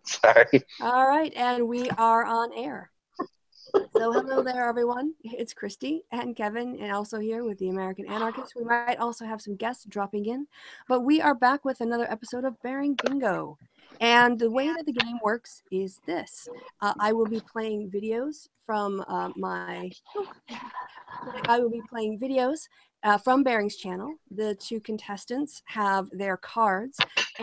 Sorry. All right, and we are on air. So hello there, everyone. It's Kristi and Kevin, and also here with the American Anarchist. We might also have some guests dropping in, but we are back with another episode of Bearing Bingo. And the way that the game works is this. I will be playing videos from from Bearing's channel. The two contestants have their cards,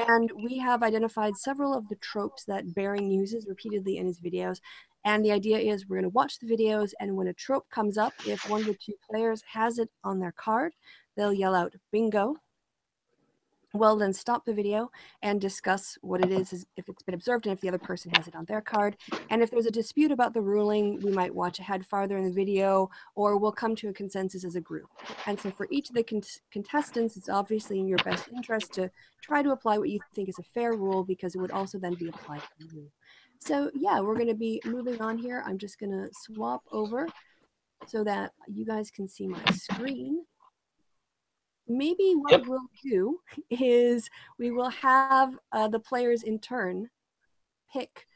and we have identified several of the tropes that Bearing uses repeatedly in his videos. And the idea is we're going to watch the videos, and when a trope comes up, if one of the two players has it on their card, they'll yell out bingo. We'll then stop the video and discuss what it is if it's been observed and if the other person has it on their card. And if there's a dispute about the ruling, we might watch ahead farther in the video, or we'll come to a consensus as a group. And so for each of the contestants, it's obviously in your best interest to try to apply what you think is a fair rule, because it would also then be applied to you. So yeah, we're going to be moving on here. I'm just going to swap over so that you guys can see my screen. Maybe what we'll do is we will have the players in turn pick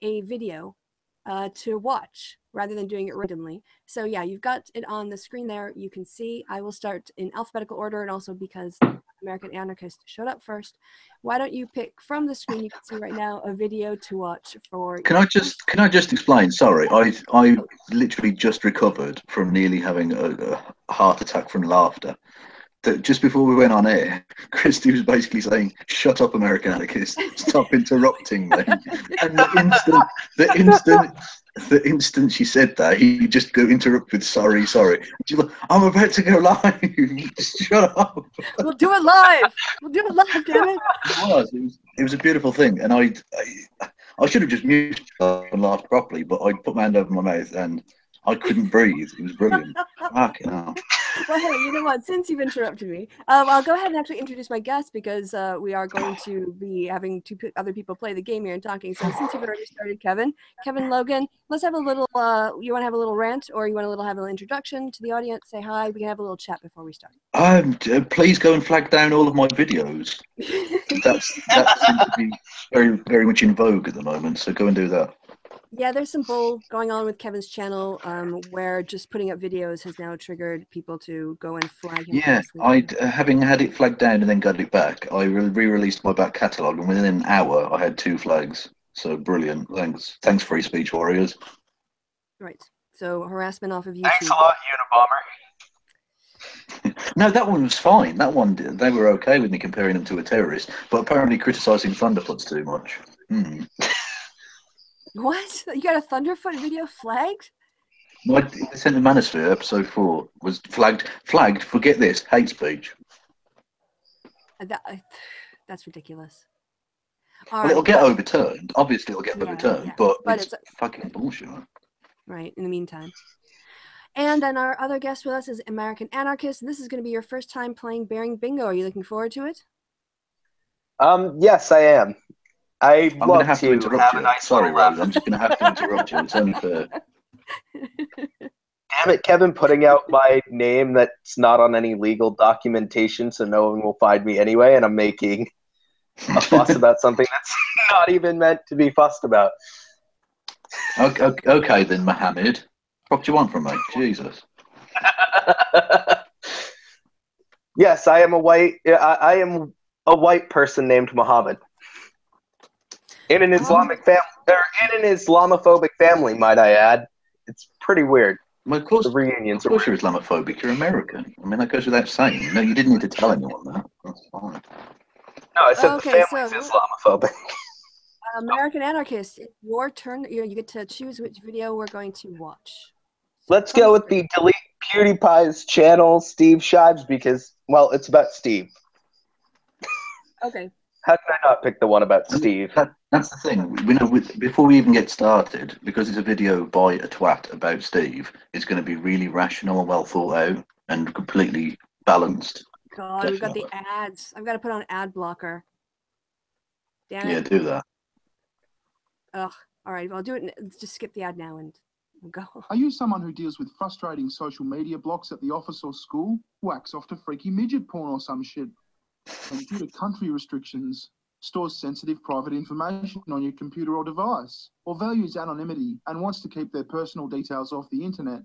a video to watch rather than doing it randomly. So yeah, you've got it on the screen there. You can see I will start in alphabetical order, and also because American Anarchist showed up first, why don't you pick from the screen you can see right now a video to watch for. Can I just explain? Sorry, I literally just recovered from nearly having a heart attack from laughter. That just before we went on air, Kristi was basically saying, "Shut up, American Anarchist! Stop interrupting me." And the instant she said that, he just go interrupt with "Sorry." She's like, "I'm about to go live. Just shut up." We'll do it live. We'll do it live, damn it. It was a beautiful thing, and I should have just muted and laughed properly, but I put my hand over my mouth and I couldn't breathe. It was brilliant. Fucking hell. Well, hey, you know what? Since you've interrupted me, I'll go ahead and actually introduce my guest, because we are going to be having two other people play the game here and talking. So since you've already started, Kevin Logan, let's have a little, you want to have a little rant, or you want to have a little introduction to the audience, say hi, we can have a little chat before we start. Please go and flag down all of my videos. That seems to be very, very much in vogue at the moment, so go and do that. Yeah, there's some bull going on with Kevin's channel, where just putting up videos has now triggered people to go and flag him. Yeah, having had it flagged down and then got it back, I re-released my back catalogue, and within an hour I had 2 flags. So brilliant. Thanks, Free Speech Warriors. Right. So harassment off of YouTube. Thanks a lot, Unabomber. No, that one was fine. That one, they were okay with me comparing them to a terrorist, but apparently criticising Thunderfoot's too much. What? You got a Thunderfoot video flagged? My Descent of Manosphere, episode 4, was flagged for, get this, hate speech. That's ridiculous. Well, it'll get overturned. Obviously, it'll get overturned, but it's fucking bullshit. Right, in the meantime. And then our other guest with us is American Anarchist. This is going to be your first time playing Bearing Bingo. Are you looking forward to it? Yes, I am. I'm going to have to interrupt you. Sorry, Rose. I'm just going to have to interrupt you. It's only fair. Damn it, Kevin, putting out my name that's not on any legal documentation, so no one will find me anyway, and I'm making a fuss about something that's not even meant to be fussed about. Okay then, Mohammed. What do you want from me? Jesus. Yes, I am a white person named Muhammad. In an Islamic family, or in an Islamophobic family, might I add. It's pretty weird. Well, of course, the reunions. Of course you're Islamophobic. You're American. I mean, that goes without saying. No, you didn't need to tell anyone that. That's fine. No, I said the family's Islamophobic. American Anarchist, it's your turn. You get to choose which video we're going to watch. Let's go with the delete PewDiePie's channel, Steve Shives, because, well, it's about Steve. Okay. How can I not pick the one about Steve? That's the thing. Before we even get started, because it's a video by a twat about Steve, it's going to be really rational and well thought out and completely balanced. God, we've got the ads. I've got to put on ad blocker. Damn it. Yeah, do that. Ugh. All right, I'll do it. Let's just skip the ad now and we'll go. Are you someone who deals with frustrating social media blocks at the office or school? Whacks off to freaky midget porn or some shit. And due to country restrictions, stores sensitive private information on your computer or device, or values anonymity and wants to keep their personal details off the internet,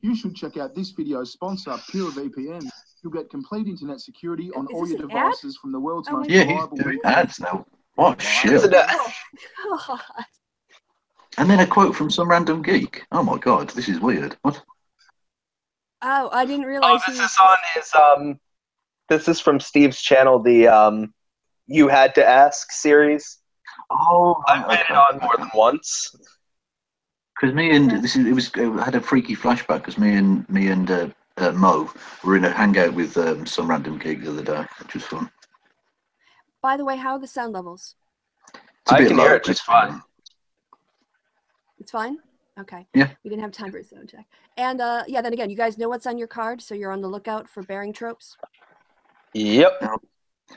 you should check out this video's sponsor, PureVPN. You'll get complete internet security on all your devices from the world's most reliable doing VPN. ads now. What shit. Oh, God. And then a quote from some random geek. Oh my god, this is weird. What? Oh, I didn't realize this is on his this is from Steve's channel, the You Had to Ask series. Oh, I've been on more than once. Because it had a freaky flashback because me and Mo were in a hangout with some random geek the other day, which was fun. By the way, how are the sound levels? It's a bit can low, hear it just fine. It's fine? Okay. Yeah. We didn't have time for a sound check. And yeah, then again, you guys know what's on your card, so you're on the lookout for bearing tropes? Yep.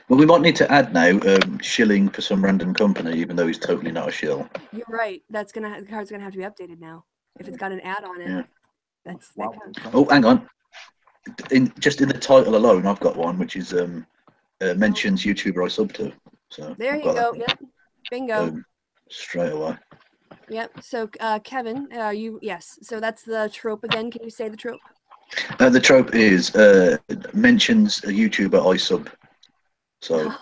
Well, we might need to add now shilling for some random company, even though he's totally not a shill. You're right. The card's gonna have to be updated now. If it's got an ad on it, that counts. Oh, hang on. Just in the title alone, I've got one, which is mentions YouTuber I sub to. So there you go. Yep. Bingo. Straight away. Yep. So Kevin, yes. So that's the trope again. Can you say the trope? The trope is mentions a YouTuber I sub. So.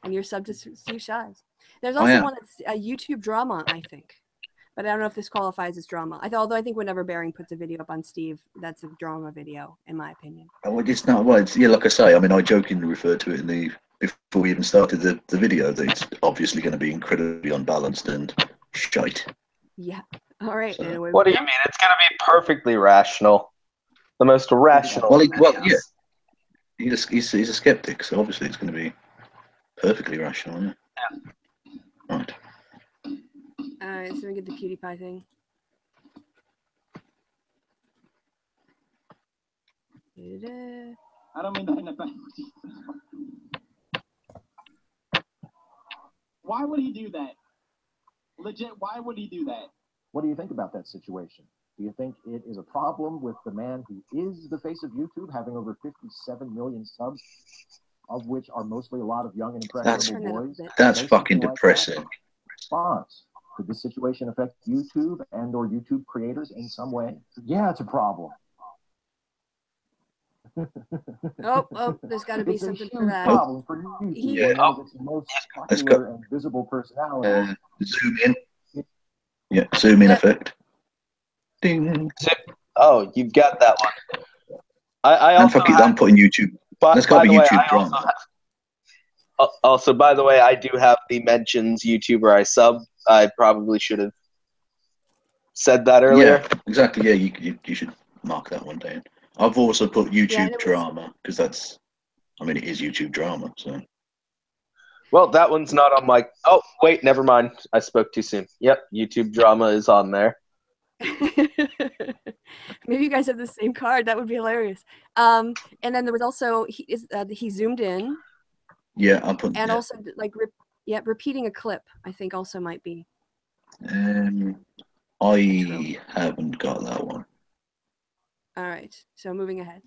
And you're sub to Steve Shives. There's also one that's a YouTube drama, I think. But I don't know if this qualifies as drama. Although I think whenever Bearing puts a video up on Steve, that's a drama video, in my opinion. Oh, it's not. Well, like I say, I mean, I jokingly referred to it before we even started the video that it's obviously going to be incredibly unbalanced and shite. Yeah. All right. So, what do you mean? It's going to be perfectly rational. The most rational. Well, yeah. He's a skeptic, so obviously it's going to be perfectly rational. Yeah. Right. Alright, so we get the PewDiePie thing. I don't mean to hang it back. Why would he do that? Legit, why would he do that? What do you think about that situation? Do you think it is a problem with the man who is the face of YouTube having over 57 million subs, of which are mostly a lot of young and impressionable boys? That's fucking depressing. Response. Could this situation affect YouTube and or YouTube creators in some way? Yeah, it's a problem. Oh, there's got to be something for that. Problem for YouTube. It's the most popular and visible personality. Zoom in. Yeah, zoom in effect. Ding. Oh, you've got that one. I'm putting YouTube. That's got to be YouTube drama. Also, by the way, I do have the mentions YouTuber I sub. I probably should have said that earlier. Yeah, exactly. Yeah, you should mark that one down. I've also put YouTube drama because that's, I mean, it is YouTube drama. So. Well, that one's not on my. Oh, wait, never mind. I spoke too soon. Yep, YouTube drama is on there. Maybe you guys have the same card. That would be hilarious. And then there was also he zoomed in. Yeah, I'll put. And also like repeating a clip. I think also might be. I haven't got that one. All right, so moving ahead.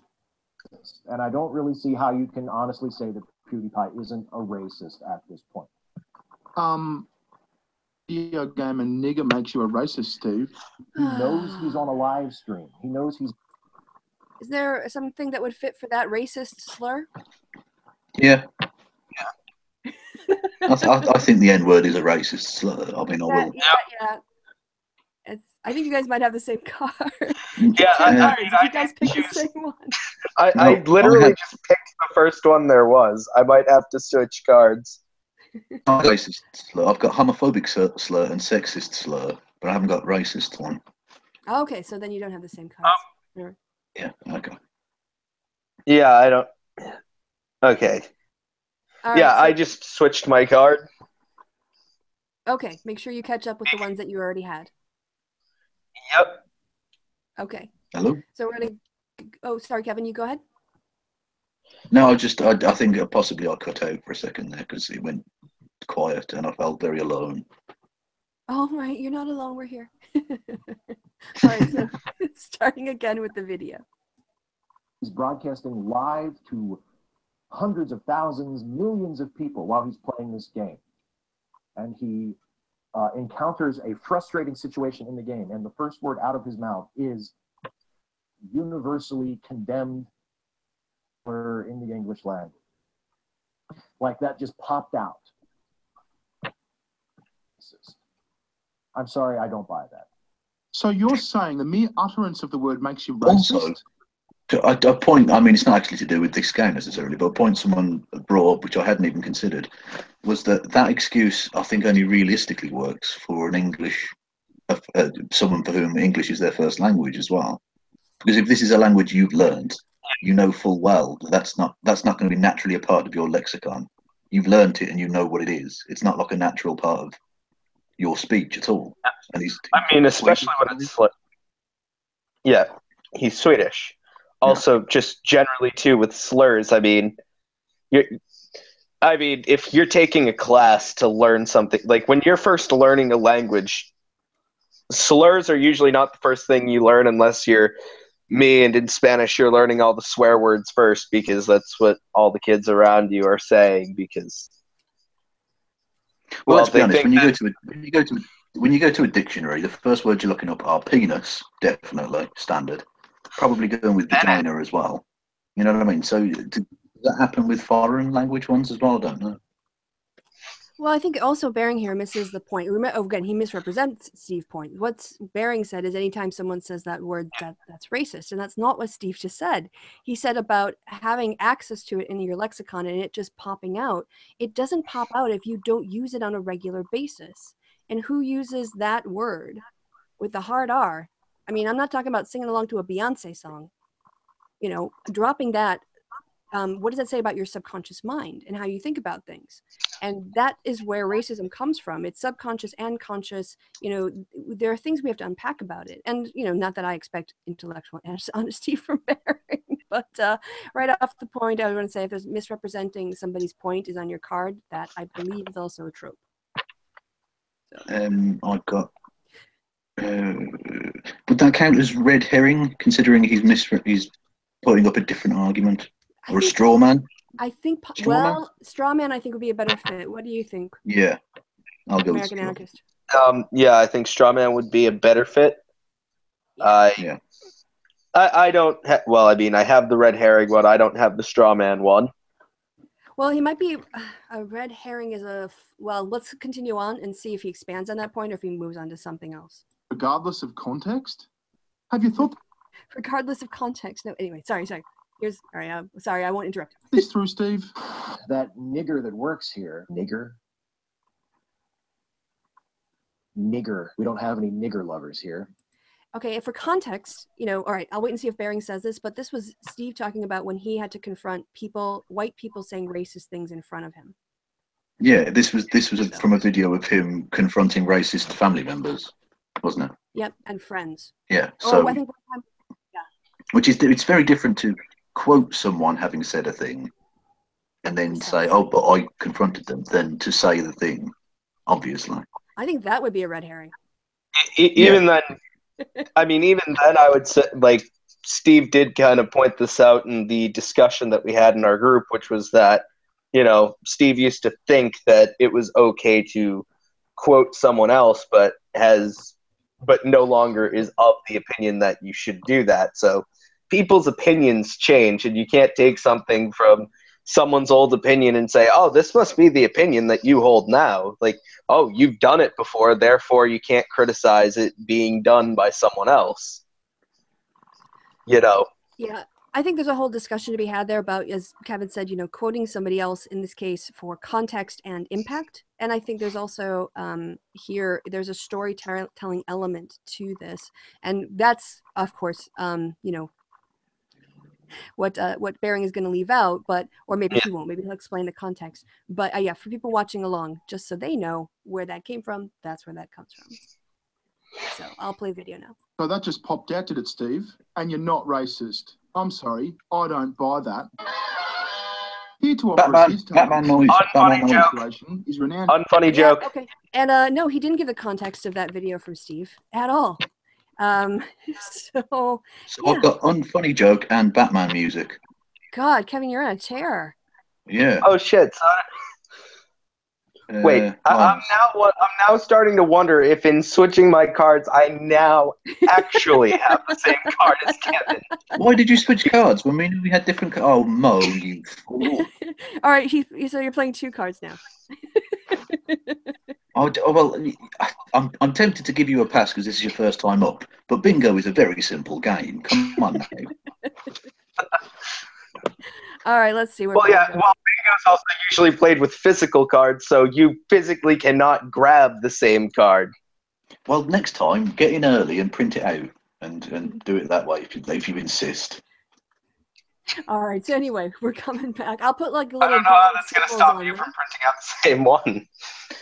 And I don't really see how you can honestly say that PewDiePie isn't a racist at this point. Video game and nigger makes you a racist, Steve. He knows he's on a live stream. He knows he's. Is there something that would fit for that racist slur? Yeah. I think the N word is a racist slur. I mean, I will. Yeah. I think you guys might have the same card. Yeah, you guys picked the same one. I literally just picked the first one there was. I might have to switch cards. Racist slur. I've got homophobic slur and sexist slur, but I haven't got racist one. Okay, so then you don't have the same cards. Yeah, okay. Yeah, I don't. Okay. All yeah, right, so... I just switched my card. Okay, make sure you catch up with the ones that you already had. Yep. Okay. Hello? So we're going to... Oh, sorry, Kevin, you go ahead. No, I think possibly I cut out for a second there because it went quiet and I felt very alone. Oh, right. You're not alone. We're here. All right, so starting again with the video. He's broadcasting live to hundreds of thousands, millions of people while he's playing this game. And he encounters a frustrating situation in the game, and the first word out of his mouth is universally condemned or in the English language. Like that just popped out. I'm sorry, I don't buy that. So you're saying the mere utterance of the word makes you Also, racist? a point, I mean, it's not actually to do with this game necessarily, but a point someone brought up, which I hadn't even considered, was that excuse, I think, only realistically works for an English, someone for whom English is their first language as well. Because if this is a language you've learned, you know full well that that's not going to be naturally a part of your lexicon. You've learned it and you know what it is. It's not like a natural part of your speech at all. And I mean, especially when it's yeah, he's Swedish. Also, just generally too with slurs. I mean, if you're taking a class to learn something, like when you're first learning a language, slurs are usually not the first thing you learn unless you're me, and in Spanish you're learning all the swear words first because that's what all the kids around you are saying. Because well, let's be honest. When you go to a dictionary, the first words you're looking up are penis, definitely standard. Probably going with vagina as well. You know what I mean? So does that happen with foreign language ones as well? I don't know. Well, I think also Bering here misses the point. Again, he misrepresents Steve's point. What Bering said is anytime someone says that word, that's racist. And that's not what Steve just said. He said about having access to it in your lexicon and it just popping out. It doesn't pop out if you don't use it on a regular basis. And who uses that word with the hard R? I mean, I'm not talking about singing along to a Beyonce song. You know, dropping that. What does that say about your subconscious mind and how you think about things? And that is where racism comes from. It's subconscious and conscious. You know, there are things we have to unpack about it. And, you know, not that I expect intellectual honesty from Bering, but right off the point, I want to say if there's misrepresenting somebody's point is on your card, that I believe is also a trope. So. I've got... would that count as red herring, considering he's putting up a different argument? Or a straw man? I think, straw man I think would be a better fit. What do you think? Yeah, I'll go Anerican Anarchist. Yeah, I think straw man would be a better fit. Yeah. I don't well, I mean, I have the red herring one. I don't have the straw man one. Well, he might be a red herring is well, let's continue on and see if he expands on that point or if he moves on to something else. Regardless of context? Have you thought? Regardless of context. No, anyway, sorry. Here's, all right, sorry, I won't interrupt. This through, Steve. That nigger that works here, nigger. We don't have any nigger lovers here. Okay, for context, you know, all right, I'll wait and see if Bering says this, but this was Steve talking about when he had to confront white people saying racist things in front of him. Yeah, this was from a video of him confronting racist family members, wasn't it? Yep, and friends. Yeah. So I think which is, it's very different to quote someone having said a thing and then say, oh, but I confronted them, than to say the thing, obviously. I think that would be a red herring. Even then, I mean, even then I would say, like, Steve did kind of point this out in the discussion that we had in our group, which was that, you know, Steve used to think that it was okay to quote someone else, but no longer is of the opinion that you should do that. So people's opinions change, and you can't take something from someone's old opinion and say, oh, this must be the opinion that you hold now. Like, oh, you've done it before, therefore you can't criticize it being done by someone else. You know? Yeah. I think there's a whole discussion to be had there about, as Kevin said, you know, quoting somebody else in this case for context and impact. And I think there's also here, there's a storytelling element to this. And that's, of course, you know, what Bering is going to leave out, but, or maybe he won't, maybe he'll explain the context. But yeah, for people watching along, just so they know where that came from, that's where that comes from. So I'll play video now. So that just popped out, did it, Steve? And you're not racist. I'm sorry, I don't buy that. Here to offer his unfunny joke. Is renowned. Unfunny joke. Okay. And no, he didn't give the context of that video from Steve at all. So I've got unfunny joke and Batman music. God, Kevin, you're on a tear. Yeah. Oh shit! So wait, I'm now starting to wonder if in switching my cards, I now actually have the same card as Kevin. Why did you switch cards when we had different? Oh, Mo, you fool! All right, so you're playing 2 cards now. Well, I'm tempted to give you a pass because this is your first time up. But bingo is a very simple game. Come on now. All right, let's see. Well, yeah. Well, bingo's also usually played with physical cards, so you physically cannot grab the same card. Well, next time, get in early and print it out, and do it that way if you insist. All right. So anyway, we're coming back. I'll put like a little. I don't know how that's going to stop you from printing out the same one.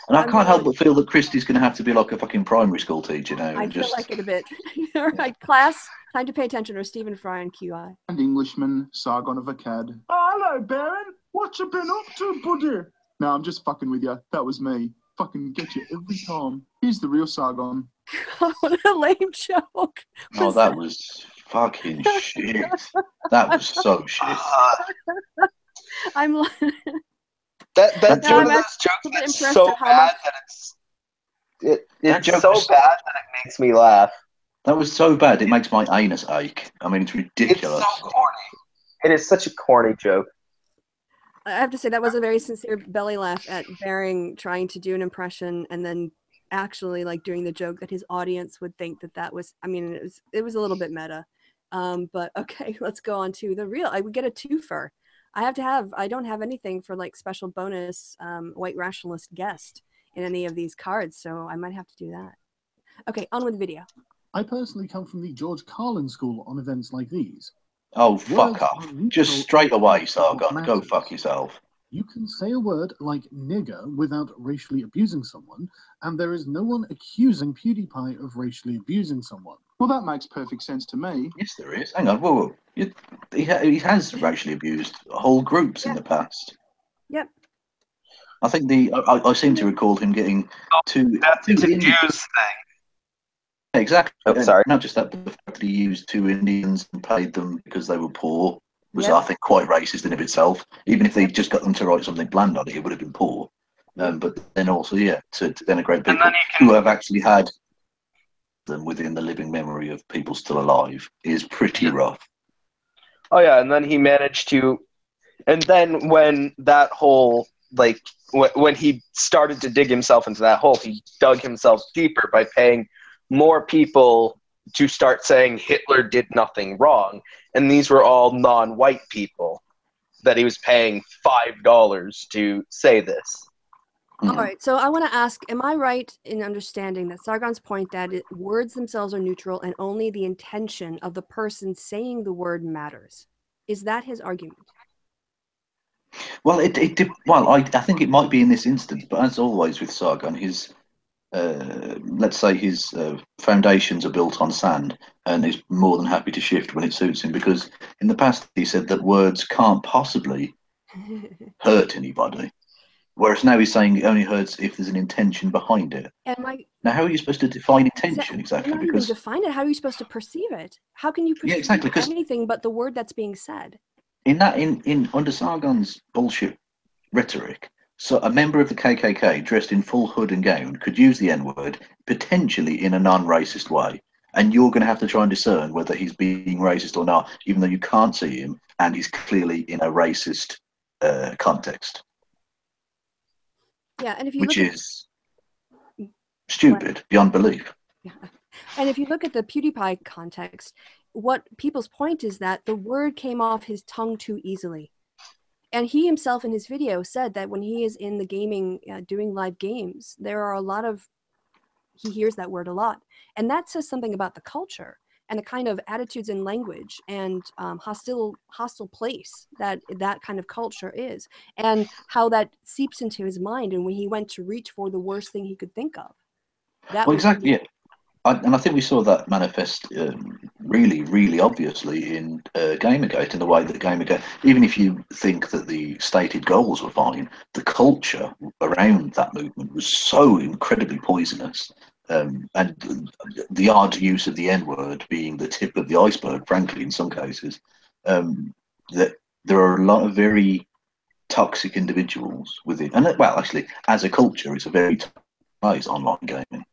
And I can't help but feel that Kristi's going to have to be like a fucking primary school teacher now. I feel like it a bit. All right, class, time to pay attention, or Stephen Fry and QI. And Englishman, Sargon of Akkad. Oh, hello, Baron. What you been up to, buddy? No, I'm just fucking with you. That was me. Fucking get you every time. Here's the real Sargon. God, what a lame joke. Oh, that was fucking shit. That was so shit. I'm like... That's one of those jokes that's so bad that it's so bad that it makes me laugh. That was so bad it makes my anus ache. I mean, it's ridiculous. It's so corny. It is such a corny joke. I have to say that was a very sincere belly laugh at Baring trying to do an impression and then actually like doing the joke that his audience would think that was. I mean, it was a little bit meta. But okay, let's go on to the real. I would get a twofer. I don't have anything for like special bonus white rationalist guest in any of these cards, so I might have to do that. Okay, on with the video. I personally come from the George Carlin school on events like these. Oh, fuck off. Just straight away, Sargon. Go fuck yourself. You can say a word like nigger without racially abusing someone, and there is no one accusing PewDiePie of racially abusing someone. Well, that makes perfect sense to me. Yes, there is. Hang on, whoa. He has racially abused whole groups in the past. Yep. I think I seem to recall him getting that's a Jews thing. Exactly. Oh, sorry. Not just that, but the fact that he used 2 Indians and paid them because they were poor was, I think, quite racist in of itself. Even if they just got them to write something bland on it, it would have been poor. But then also, to denigrate people who have actually had them within the living memory of people still alive is pretty rough. Oh yeah, and then he managed to, and then when that whole when he started to dig himself into that hole, he dug himself deeper by paying more people to start saying Hitler did nothing wrong, and these were all non-white people that he was paying $5 to say this. All right, so I want to ask, am I right in understanding that Sargon's point that words themselves are neutral and only the intention of the person saying the word matters? Is that his argument? Well, I think it might be in this instance, but as always with Sargon, his let's say his foundations are built on sand, and he's more than happy to shift when it suits him, because in the past he said that words can't possibly hurt anybody. Whereas now he's saying it only hurts if there's an intention behind it. Now, how are you supposed to define intention exactly? Not even define it. How are you supposed to perceive it? How can you perceive anything but the word that's being said? In under Sargon's bullshit rhetoric, so a member of the KKK dressed in full hood and gown could use the N-word potentially in a non-racist way, and you're going to have to try and discern whether he's being racist or not, even though you can't see him and he's clearly in a racist context. Yeah, and if you which is stupid beyond belief. Yeah, and if you look at the PewDiePie context, what people's point is that the word came off his tongue too easily, and he himself in his video said that when he is in the gaming, doing live games, there are a lot of he hears that word a lot, and that says something about the culture and the kind of attitudes and language and hostile place that kind of culture is, and how that seeps into his mind. And when he went to reach for the worst thing he could think of, exactly. Yeah, and I think we saw that manifest really, really obviously in Gamergate, in the way that Gamergate, even if you think that the stated goals were fine, the culture around that movement was so incredibly poisonous. And the odd use of the N-word being the tip of the iceberg, frankly, in some cases, that there are a lot of very toxic individuals within, and well, actually, as a culture, it's a very nice online gaming.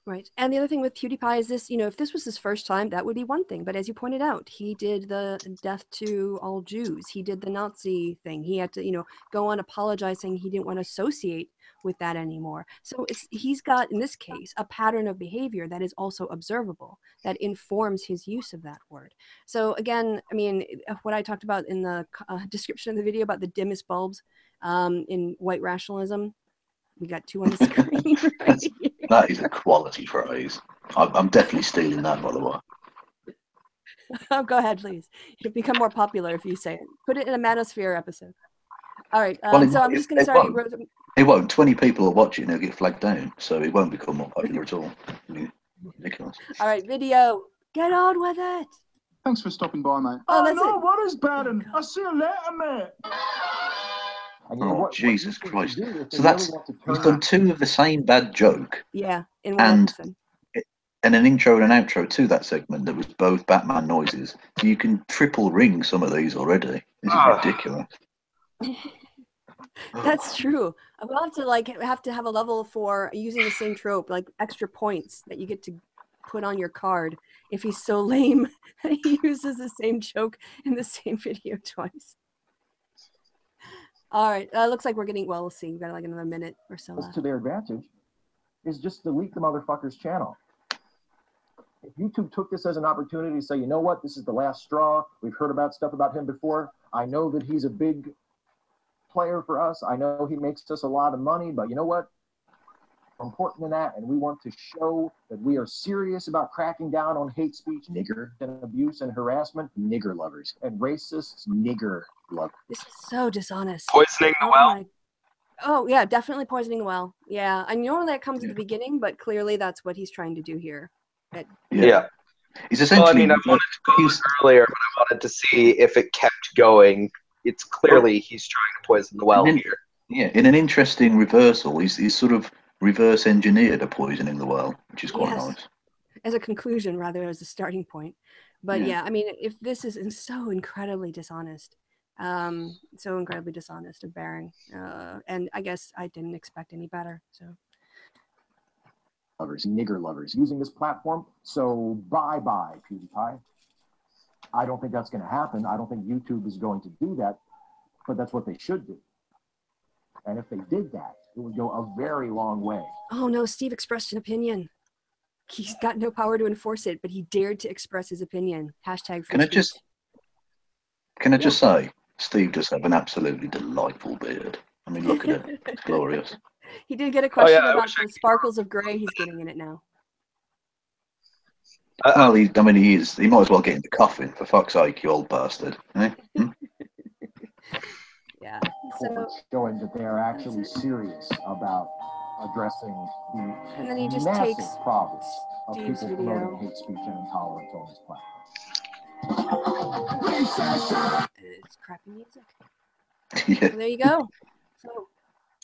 Right. And the other thing with PewDiePie is this, if this was his first time, that would be one thing. But as you pointed out, he did the death to all Jews. He did the Nazi thing. He had to, go on apologizing. He didn't want to associate with that anymore. So he's got, in this case, a pattern of behavior that is also observable, that informs his use of that word. So again, I mean, what I talked about in the description of the video about the dimmest bulbs in white rationalism, we got 2 on the screen. Right? That is a quality phrase. I'm definitely stealing that, by the way. Oh, go ahead, please. It'll become more popular if you say it. Put it in a Manosphere episode. All right. So I'm just going to start. It won't. 20 people will watch it and it'll get flagged down, so it won't become more popular at all. Ridiculous. All right, video. Get on with it. Thanks for stopping by, mate. Oh, that's no, it. what is Baden? I'll see you later, mate. Oh, Jesus Christ. So he's done 2 of the same bad joke. Yeah, in one episode. And an intro and an outro to that segment that was both Batman noises. So you can triple ring some of these already. This is ridiculous. That's true. I will have to have a level for using the same trope, like extra points that you get to put on your card if he's so lame that he uses the same joke in the same video twice. All right, looks like we're getting, well, we'll see. We've got like another minute or so left. To their advantage is just delete the motherfucker's channel. If YouTube took this as an opportunity to say, you know what, this is the last straw. We've heard about stuff about him before. I know that he's a big player for us. I know he makes us a lot of money, but you know what? More important than that, and we want to show that we are serious about cracking down on hate speech, nigger, and abuse and harassment, nigger lovers, and racists, nigger lovers. This is so dishonest. Poisoning the well. Oh, yeah, definitely poisoning the well. Yeah, I know that comes at the beginning, but clearly that's what he's trying to do here. Yeah. He's essentially. Well, I wanted to pause earlier, but I wanted to see if it kept going. It's clearly he's trying to poison the well here. Yeah, in an interesting reversal, he's sort of reverse engineered a poisoning the well, which is quite nice. As a conclusion rather as a starting point. But yeah, I mean, if this is so incredibly dishonest, of Baring, and I guess I didn't expect any better. So lovers, nigger lovers, using this platform. So bye-bye, PewDiePie. I don't think that's going to happen. I don't think YouTube is going to do that, but that's what they should do. And if they did that, it would go a very long way. Oh no, Steve expressed an opinion. He's got no power to enforce it, but he dared to express his opinion. Hashtag free speech. Can I just say, Steve does have an absolutely delightful beard. I mean, look at it. It's glorious. He did get a question about the sparkles of gray. He's getting in it now. Well, he is. He might as well get in the coffin, for fuck's sake, you old bastard. Eh? Yeah. So showing that they are actually serious about addressing the and then he just takes problems of Steve's people video. promoting hate speech and intolerance on this platform. It's crappy music. Yeah. So there you go. So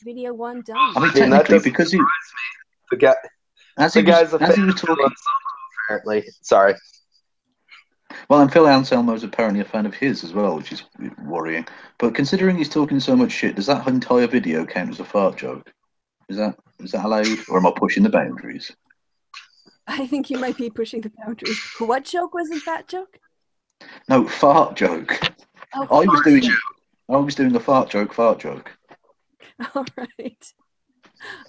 video 1 done. I mean, technically, because he as he was talking, apparently. Sorry. Well, and Phil Anselmo's apparently a fan of his as well, which is worrying. But considering he's talking so much shit, does that entire video count as a fart joke? Is that allowed, or am I pushing the boundaries? I think you might be pushing the boundaries. What joke was the fat joke? No, fart joke. Oh, I was doing a fart joke. All right.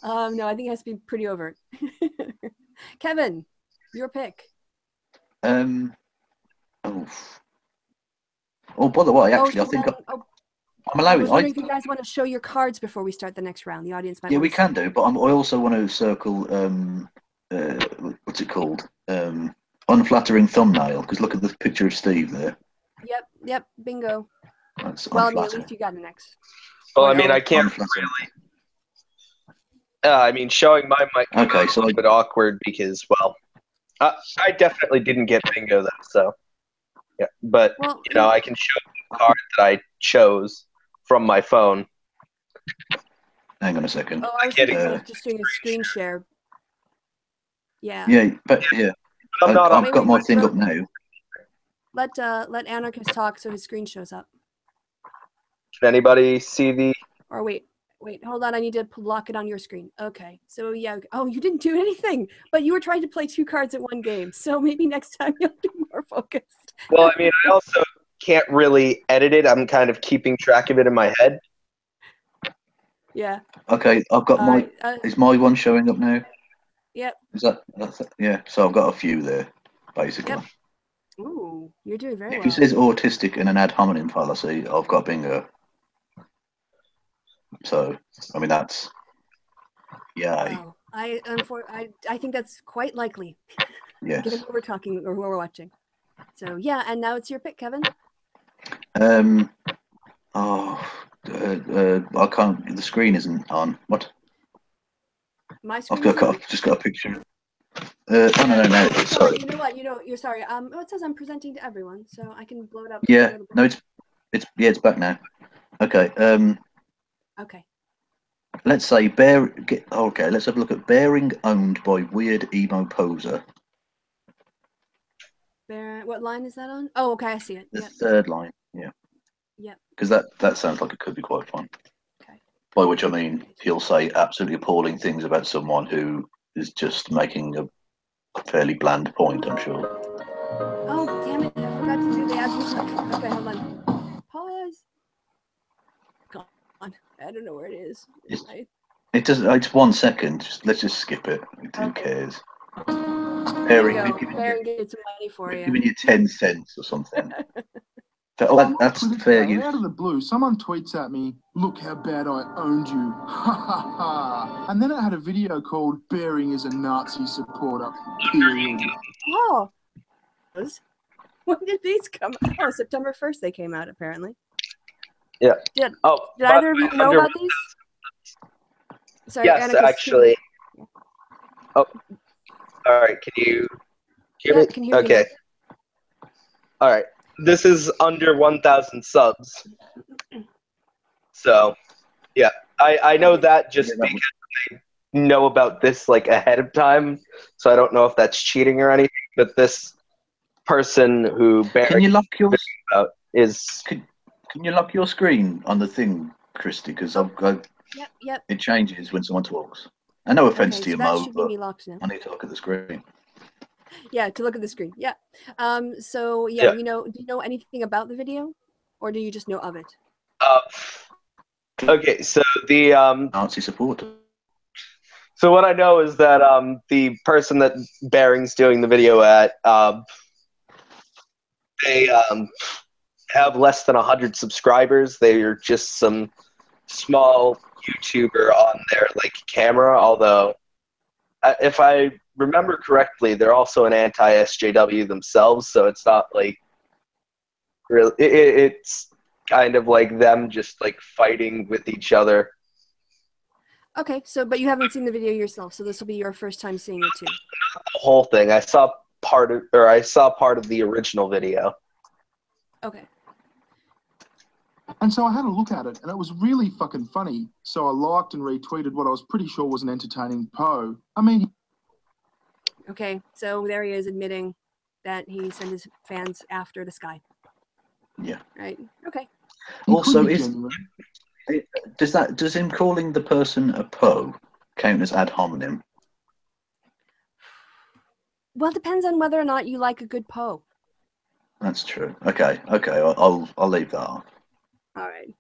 No, I think it has to be pretty overt. Kevin, your pick. Oh, by the way, actually, I think I'm allowed. I was wondering if you guys want to show your cards before we start the next round. The audience might. Yeah, we can do, but I also want to circle. What's it called? Unflattering thumbnail. Because look at the picture of Steve there. Yep. Bingo. That's well, I mean, at least you got an X. Well, I mean, I can't really. I mean, showing my mic is a little bit awkward because, well, I definitely didn't get bingo though. So, yeah, but I can show the card that I chose from my phone. Hang on a second. Oh, I was just doing a screen share. Yeah. Yeah, but I've got my thing up now. Let Anarchist talk so his screen shows up. Can anybody see the? Or wait, hold on. I need to lock it on your screen. Okay. So yeah. Oh, you didn't do anything, but you were trying to play 2 cards at one game. So maybe next time you'll be more focused. Well, I mean, I also can't really edit it. I'm kind of keeping track of it in my head. Yeah. Okay, I've got my. Is my one showing up now? Yep. Is that's yeah? So I've got a few there, basically. Yep. Ooh, you're doing very well. If it says autistic and an ad hominem fallacy, I've got bingo. So, I mean, that's yay. Oh, I think that's quite likely. Yes. Given who we're talking or who we're watching. So yeah, and now it's your pick, Kevin. I can't. The screen isn't on. What? My screen. I've just got a picture. No. Sorry. You know what? You're sorry. It says I'm presenting to everyone, so I can blow it up. Yeah. No, it's back now. Okay. Okay. Let's say okay, let's have a look at bearing owned by weird emo poser. What line is that on? Oh, okay, I see it. The third line, yeah. Yep. Because that sounds like it could be quite fun. Okay. By which I mean he'll say absolutely appalling things about someone who is just making a fairly bland point, I'm sure. Oh, damn it. I forgot to do the ad music. Okay, hold on. Pause. Come on. I don't know where it is. It does. It's 1 second. Let's just skip it. Who cares? Bearing gets money for you. Giving you 10 cents or something. That's fair use. Out of the blue, someone tweets at me, "Look how bad I owned you." Ha ha ha. And then it had a video called "Bearing is a Nazi Supporter." Period. Oh. When did these come out? Oh, September 1st they came out, apparently. Yeah. Did either of you know about these? Sorry, yes, Anarchist, actually. Oh, all right. Can you hear me? Can hear okay. All right. This is under 1,000 subs. So, yeah, I know that just because I know about this like ahead of time. So I don't know if that's cheating or anything. But this person who Can you lock your is. Can you lock your screen on the thing, Kristi? Because Yep. It changes when someone talks. And no offense to you, Mo, but I need to look at the screen. Yeah, to look at the screen. Yeah. So yeah, do you know anything about the video, or do you just know of it? Okay, so the Nazi supporter. So what I know is that the person that Bearing's doing the video at, they have less than 100 subscribers. They are just some small YouTuber on their like camera. Although, if I remember correctly, they're also an anti-SJW themselves. So it's not like really. It's kind of like them just like fighting with each other. Okay, but you haven't seen the video yourself, so this will be your first time seeing it too. The whole thing. I saw part of the original video. Okay. And so I had a look at it, and it was really fucking funny. So I liked and retweeted what I was pretty sure was an entertaining po. I mean... Okay, so there he is admitting that he sent his fans after the sky. Yeah. Right, okay. Also, does him calling the person a po count as ad hominem? Well, it depends on whether or not you like a good po. That's true. Okay, I'll leave that off. All right.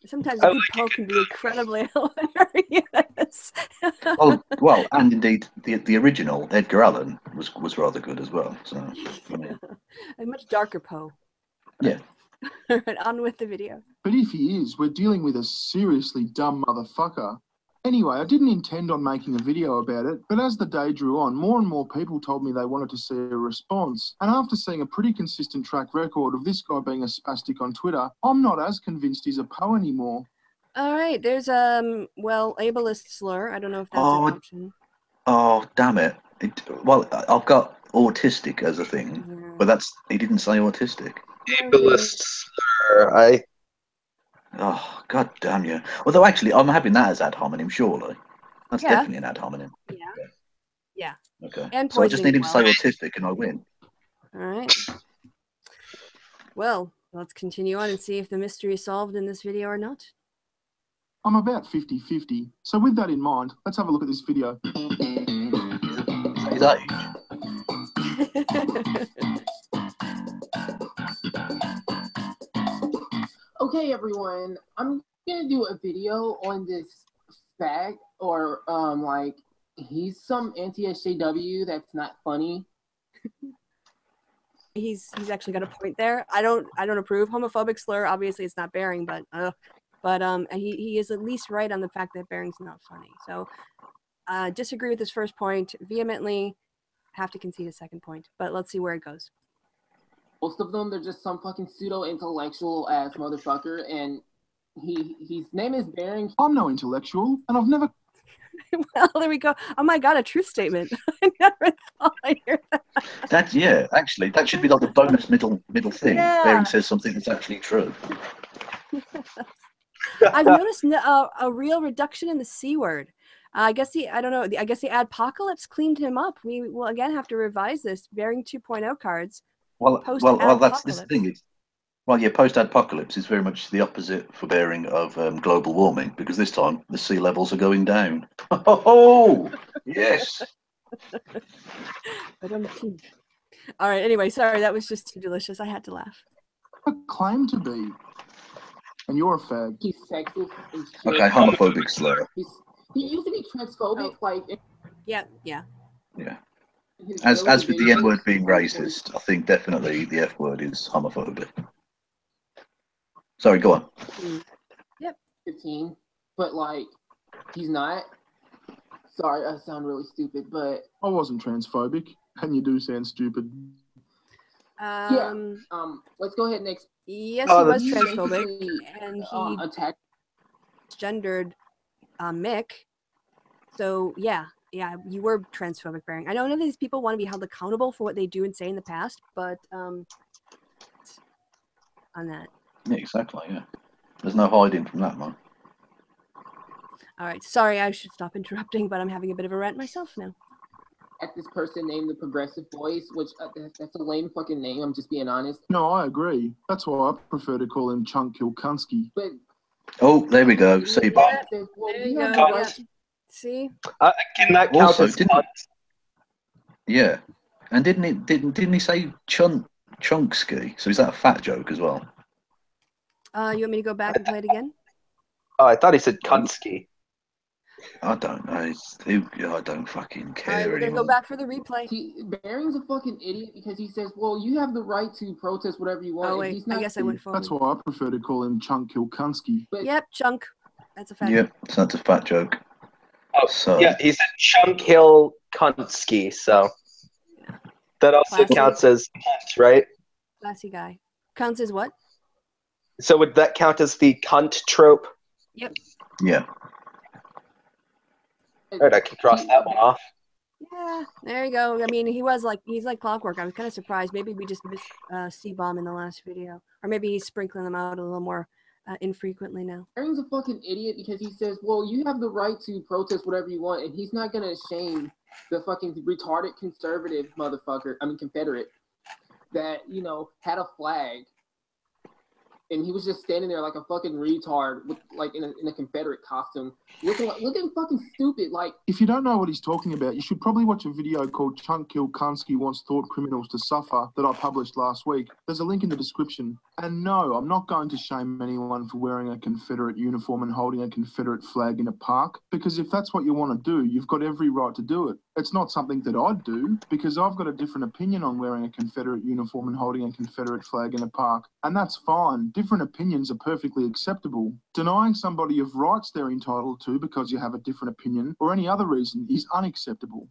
Sometimes a good po can be incredibly hilarious. well, and indeed the original Edgar Allan was rather good as well. So I mean, a much darker po. Yeah. All right, on with the video. But if he is, we're dealing with a seriously dumb motherfucker. Anyway, I didn't intend on making a video about it, but as the day drew on, more and more people told me they wanted to see a response. And after seeing a pretty consistent track record of this guy being a spastic on Twitter, I'm not as convinced he's a po anymore. All right, there's ableist slur. I don't know if that's an option. Oh, damn it. Well, I've got autistic as a thing, but he didn't say autistic. Ableist slur. Oh, god damn you. Although, actually, I'm having that as ad hominem, surely. That's definitely an ad hominem. Yeah. Okay. And so I just need him to say autistic and I win. All right. Well, Let's continue on and see if the mystery is solved in this video or not. I'm about 50-50. So with that in mind, let's have a look at this video. His age. Okay, everyone, I'm gonna do a video on this fact, or like, he's some anti-SJW that's not funny. He's actually got a point there. I don't approve. Homophobic slur, obviously it's not bearing, but he is at least right on the fact that bearing's not funny. So disagree with his first point vehemently. Have to concede a second point, but let's see where it goes. Most of them, they're just some fucking pseudo-intellectual ass motherfucker, and his name is Bearing. I'm no intellectual, and I've never... Well, there we go. Oh my god, a truth statement. I never thought I'd hear that. Yeah, actually, that should be like the bonus middle thing. Yeah. Bearing says something that's actually true. I've noticed a real reduction in the C word. I guess the adpocalypse cleaned him up. We will again have to revise this. Bearing 2.0 cards. Well, that's this thing. Post-apocalypse is very much the opposite for Bearing of global warming, because this time the sea levels are going down. Oh, yes. All right. Anyway, sorry, that was just too delicious. I had to laugh. I claim to be, and you're a fag. He's sexist and shit. Okay, homophobic slur. He used to be transphobic, like. Yeah. Yeah. As with the N word being racist, I think definitely the F word is homophobic. Sorry, go on. Yep. 15, but like, he's not. Sorry, I sound really stupid, but I wasn't transphobic, and you do sound stupid. Let's go ahead next. Yes, he was transphobic, and he attacked gendered Mick. So yeah, you were transphobic, Bearing. I know none of these people want to be held accountable for what they do and say in the past, but on that. Yeah, exactly. Yeah, there's no hiding from that, man. All right, sorry, I should stop interrupting, but I'm having a bit of a rant myself now. At this person named the Progressive Voice, which that's a lame fucking name. I'm just being honest. No, I agree. That's why I prefer to call him Chunk Kilkunsky. But oh, there we go. See, Bob. There you go. Yeah. See? Can that count Also, as cunt? Yeah, and didn't he say Chunksky? So is that a fat joke as well? You want me to go back and play it again? Oh, I thought he said Kunsky. I don't know. I don't fucking care. All right, we're gonna go back for the replay. Bearing's a fucking idiot because he says, "Well, you have the right to protest whatever you want." Oh wait, he's not, I guess I went forward. That's why I prefer to call him Chunk Kilkunsky. Yep, Chunk. That's a fat. Yep, so that's a fat joke. Oh, so yeah, he said Chunk Hill Kunsky, so that also counts as cunt, right? Classy guy. Counts as what? So would that count as the cunt trope? Yep. Yeah. All right, I can cross that one off. Yeah, there you go. I mean, he's like clockwork. I was kind of surprised. Maybe we just missed C-bomb in the last video, or maybe he's sprinkling them out a little more infrequently now. Bearing's a fucking idiot because he says, "Well, you have the right to protest whatever you want," and he's not gonna shame the fucking retarded conservative motherfucker. I mean, Confederate that had a flag. And he was just standing there like a fucking retard, with like in a Confederate costume, looking fucking stupid. Like, if you don't know what he's talking about, you should probably watch a video called Chunk Kilkunsky Wants Thought Criminals to Suffer that I published last week. There's a link in the description. And no, I'm not going to shame anyone for wearing a Confederate uniform and holding a Confederate flag in a park, because if that's what you want to do, you've got every right to do it. It's not something that I'd do, because I've got a different opinion on wearing a Confederate uniform and holding a Confederate flag in a park, and that's fine. Different opinions are perfectly acceptable. Denying somebody of rights they're entitled to because you have a different opinion or any other reason is unacceptable.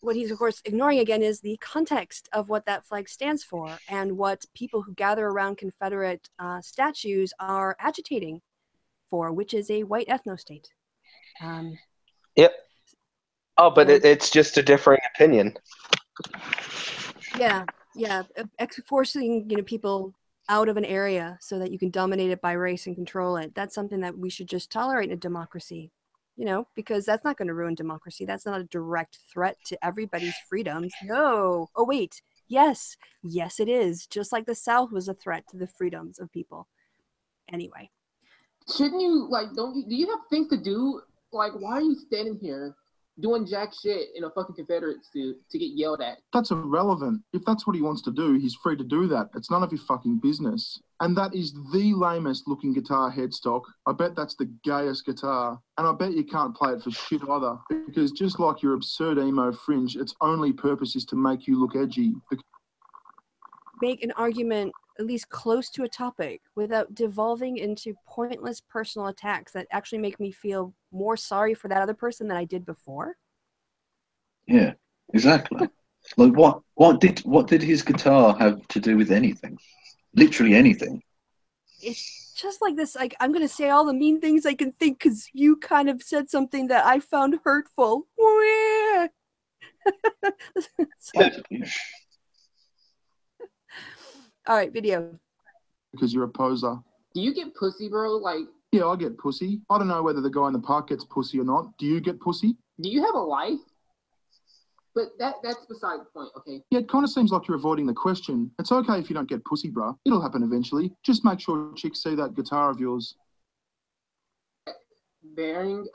What he's, of course, ignoring again is the context of what that flag stands for and what people who gather around Confederate statues are agitating for, which is a white ethno-state. Yep. Oh, but it's just a differing opinion. Yeah. Forcing people out of an area so that you can dominate it by race and control it. That's something that we should just tolerate in a democracy. Because that's not going to ruin democracy. That's not a direct threat to everybody's freedoms. No. Oh, wait. Yes, yes, it is. Just like the South was a threat to the freedoms of people. Anyway. Shouldn't you, like, do you have things to do? Like, why are you standing here doing jack shit in a fucking Confederate suit to get yelled at? That's irrelevant. If that's what he wants to do, he's free to do that. It's none of your fucking business. And that is the lamest looking guitar headstock. I bet that's the gayest guitar. And I bet you can't play it for shit either. Because just like your absurd emo fringe, its only purpose is to make you look edgy. Make an argument at least close to a topic without devolving into pointless personal attacks that actually make me feel more sorry for that other person than I did before. Yeah, exactly. Like what did his guitar have to do with anything? Literally anything. It's just like this, like, I'm gonna say all the mean things I can think because you kind of said something that I found hurtful. All right, video. Because you're a poser. Do you get pussy, bro? Like, yeah, I get pussy. I don't know whether the guy in the park gets pussy or not. Do you get pussy? Do you have a life? But that's beside the point, okay? Yeah, it kind of seems like you're avoiding the question. It's okay if you don't get pussy, bruh. It'll happen eventually. Just make sure chicks see that guitar of yours. Bearing,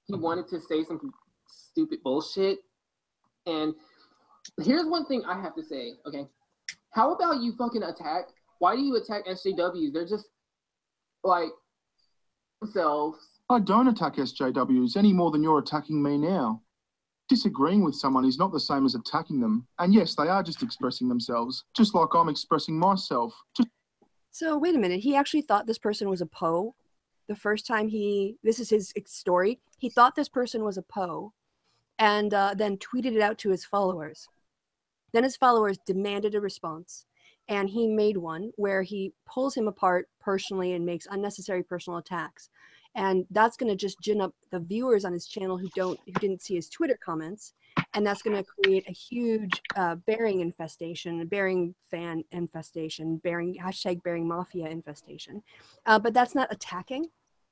he wanted to say some stupid bullshit. And here's one thing I have to say, okay? How about you fucking attack? Why do you attack SJWs? They're just, like, themselves. I don't attack SJWs any more than you're attacking me now. Disagreeing with someone is not the same as attacking them. And yes, they are just expressing themselves, just like I'm expressing myself. So wait a minute, he actually thought this person was a Poe the first time this is his story, he thought this person was a Poe and then tweeted it out to his followers. Then his followers demanded a response, and he made one where he pulls him apart personally and makes unnecessary personal attacks. And that's going to just gin up the viewers on his channel who didn't see his Twitter comments, and that's going to create a huge bearing infestation, bearing fan infestation, hashtag bearing mafia infestation. But that's not attacking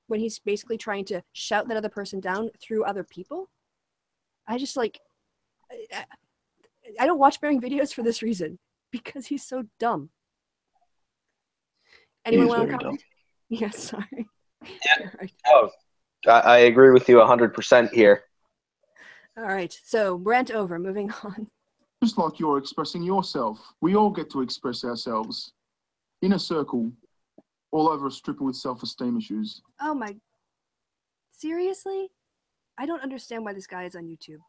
when he's basically trying to shout that other person down through other people. I just like, I don't watch bearing videos for this reason, because he's so dumb. Anyone want to comment? Yeah, sorry. Yeah. Right. Oh, I agree with you 100% here. All right, so rant over, moving on. Just like you're expressing yourself, we all get to express ourselves in a circle, all over a stripper with self-esteem issues. Oh my, seriously? I don't understand why this guy is on YouTube.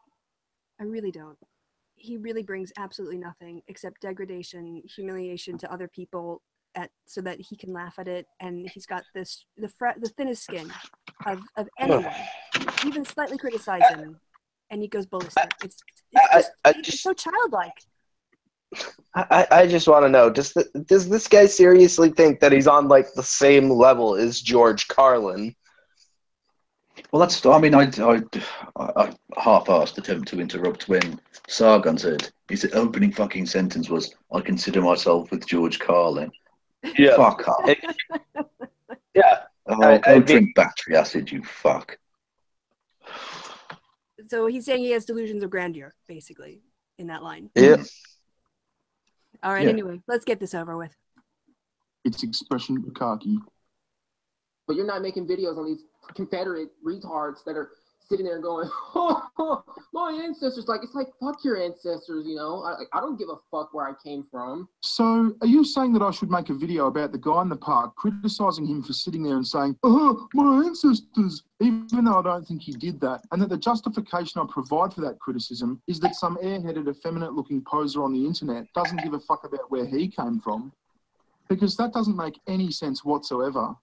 I really don't. He really brings absolutely nothing except degradation, humiliation to other people, so that he can laugh at it, and he's got the thinnest skin of anyone. Even slightly criticize him, and he goes ballistic. It's so childlike. I just want to know, does this guy seriously think that he's on like the same level as George Carlin? Well, I half-assed attempt to interrupt when Sargon said his opening fucking sentence was, "I consider myself with George Carlin." Yeah. Fuck off. Yeah. Go drink battery acid, you fuck. So he's saying he has delusions of grandeur, basically, in that line. Yeah. All right, anyway, let's get this over with. It's expression bukkake. But you're not making videos on these Confederate retards that are sitting there going, oh, my ancestors. Like, it's like, fuck your ancestors, you know? I don't give a fuck where I came from. So, are you saying that I should make a video about the guy in the park criticizing him for sitting there and saying, oh, my ancestors, even though I don't think he did that, and that the justification I provide for that criticism is that some airheaded, effeminate-looking poser on the internet doesn't give a fuck about where he came from? Because that doesn't make any sense whatsoever.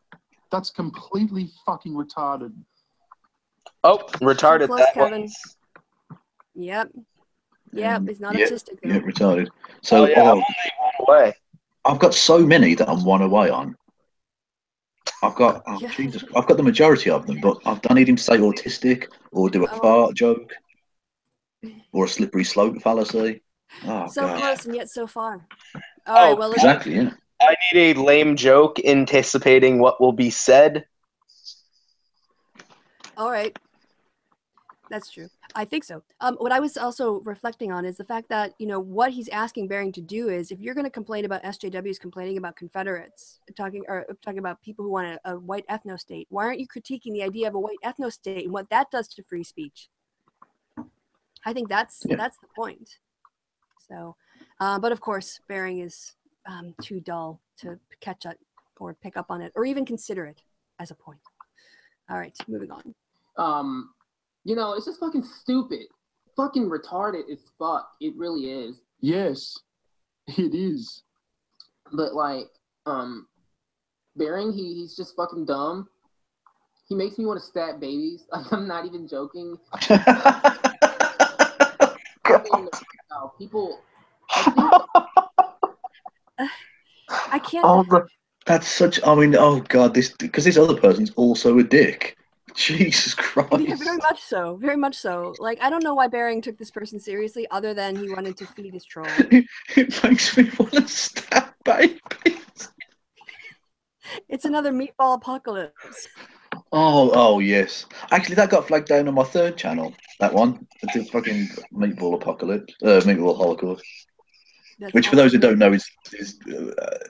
That's completely fucking retarded. Oh, retarded. So close, that Kevin. was... Yep. He's not autistic though. Yeah, retarded. So I'm only one away. I've got so many that I'm one away on. I've got Jesus, I've got the majority of them, but I don't need him to say autistic or do a fart joke or a slippery slope fallacy. Oh, so God. close and yet so far. All right, well, exactly, yeah. I need a lame joke anticipating what will be said. All right. That's true. I think so. What I was also reflecting on is the fact that, you know, what he's asking Bering to do is, if you're going to complain about SJWs complaining about Confederates, talking about people who want a white ethno state, why aren't you critiquing the idea of a white ethno state and what that does to free speech? I think that's the point. So, but of course, Bering is too dull to catch up or pick up on it or even consider it as a point. All right, moving on. You know, it's just fucking stupid. Fucking retarded as fuck. It really is. Yes, it is. But like, Bering, he's just fucking dumb. He makes me want to stab babies. Like, I'm not even joking. People, I can't. Oh, that's such. I mean, oh god, because this other person's also a dick. Jesus Christ. Yeah, very much so. Very much so. Like, I don't know why Bering took this person seriously, other than he wanted to feed his troll. It makes me want to stab babies. It's another meatball apocalypse. Oh yes. Actually, that got flagged down on my third channel. That one, the fucking meatball apocalypse, meatball holocaust. That's Which, for those who don't know, is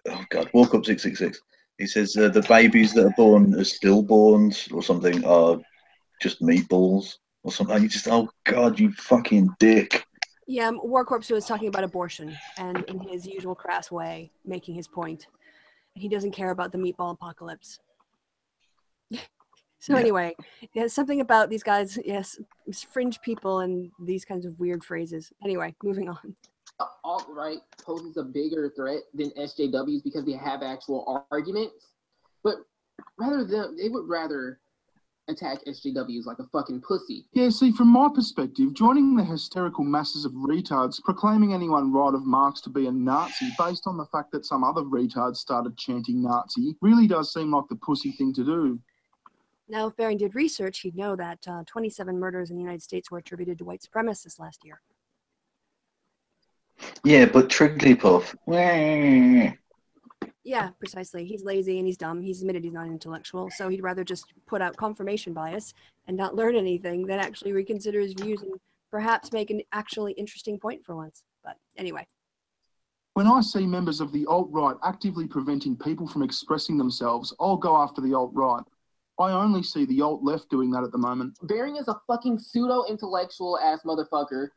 oh god, Walk Up 666. He says the babies that are born as stillborns or something are just meatballs or something. You just, oh god, you fucking dick. Yeah, War Corpse was talking about abortion and in his usual crass way, making his point. He doesn't care about the meatball apocalypse. So anyway, yeah, something about these guys, yes, fringe people and these kinds of weird phrases. Anyway, moving on. Alt-right poses a bigger threat than SJWs because they have actual arguments, but they would rather attack SJWs like a fucking pussy. Yeah, see, from my perspective, joining the hysterical masses of retards proclaiming anyone right of Marx to be a Nazi based on the fact that some other retards started chanting Nazi really does seem like the pussy thing to do. Now, if Bering did research, he'd know that 27 murders in the United States were attributed to white supremacists last year. Yeah, but Trigglypuff. Yeah, precisely. He's lazy and he's dumb. He's admitted he's not intellectual, so he'd rather just put out confirmation bias and not learn anything than actually reconsider his views and perhaps make an actually interesting point for once. But anyway. When I see members of the alt-right actively preventing people from expressing themselves, I'll go after the alt-right. I only see the alt-left doing that at the moment. Bering is a fucking pseudo-intellectual ass motherfucker.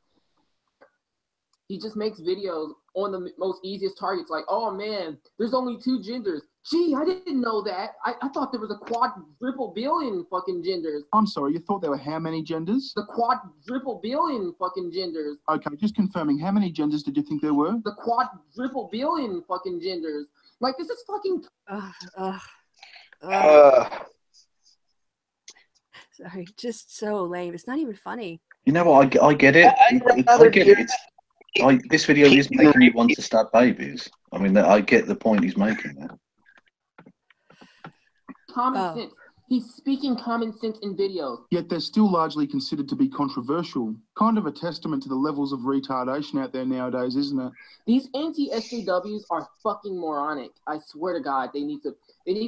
He just makes videos on the most easiest targets, like, oh man, there's only 2 genders. Gee, I didn't know that. I thought there was a quadruple billion fucking genders. I'm sorry, you thought there were how many genders? The quadruple billion fucking genders. Okay, just confirming, how many genders did you think there were? The quadruple billion fucking genders. Like, this is fucking... Sorry, just so lame. It's not even funny. You know what? I get it. I get it. This video is making you want to stab babies. I mean, I get the point he's making there. Common sense. He's speaking common sense in videos. Yet they're still largely considered to be controversial. Kind of a testament to the levels of retardation out there nowadays, isn't it? These anti-SJWs are fucking moronic. I swear to God, they need to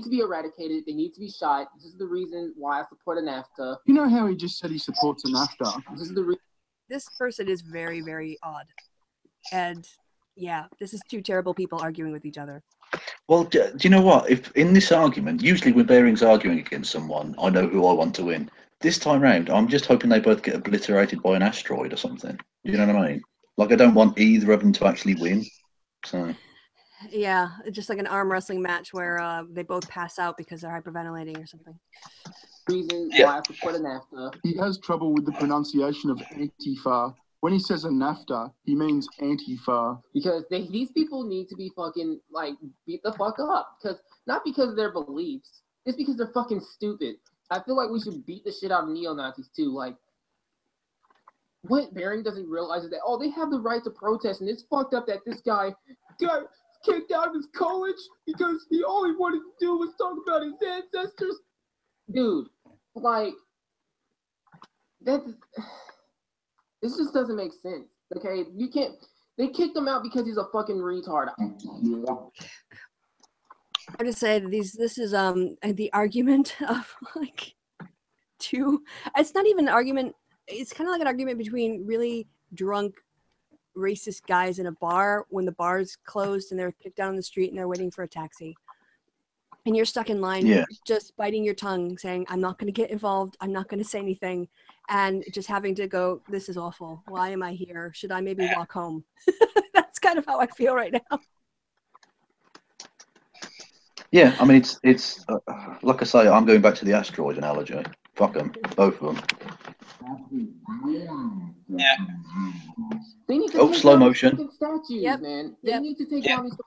be eradicated. They need to be shot. This is the reason why I support a NAFTA. You know how he just said he supports a NAFTA? This is the reason. This person is very, very odd. And yeah, this is 2 terrible people arguing with each other. Well, do you know what? If in this argument, usually when Bering's arguing against someone, I know who I want to win. This time round, I'm just hoping they both get obliterated by an asteroid or something. You know what I mean? Like, I don't want either of them to actually win. So. Yeah, just like an arm wrestling match where they both pass out because they're hyperventilating or something. Reason why I support a NAFTA. He has trouble with the pronunciation of Antifa. When he says a NAFTA, he means Antifa. Because these people need to be fucking, like, beat the fuck up. Not because of their beliefs. It's because they're fucking stupid. I feel like we should beat the shit out of neo-Nazis, too. Like, what Bering doesn't realize is that, oh, they have the right to protest, and it's fucked up that this guy got kicked out of his college because all he wanted to do was talk about his ancestors. Dude, like, this just doesn't make sense. Okay, you can't. They kicked him out because he's a fucking retard. I just say this is the argument of like 2. It's not even an argument it's kind of like an argument between really drunk racist guys in a bar when the bar's closed and they're kicked down on the street and they're waiting for a taxi. And you're stuck in line, just biting your tongue, saying, I'm not going to get involved. I'm not going to say anything. And just having to go, this is awful. Why am I here? Should I maybe walk home? That's kind of how I feel right now. Yeah, I mean, it's like I say, I'm going back to the asteroid analogy. Fuck them, both of them. Yeah. They need to Oh, take slow down these motion. fucking statues, man. They need to take down these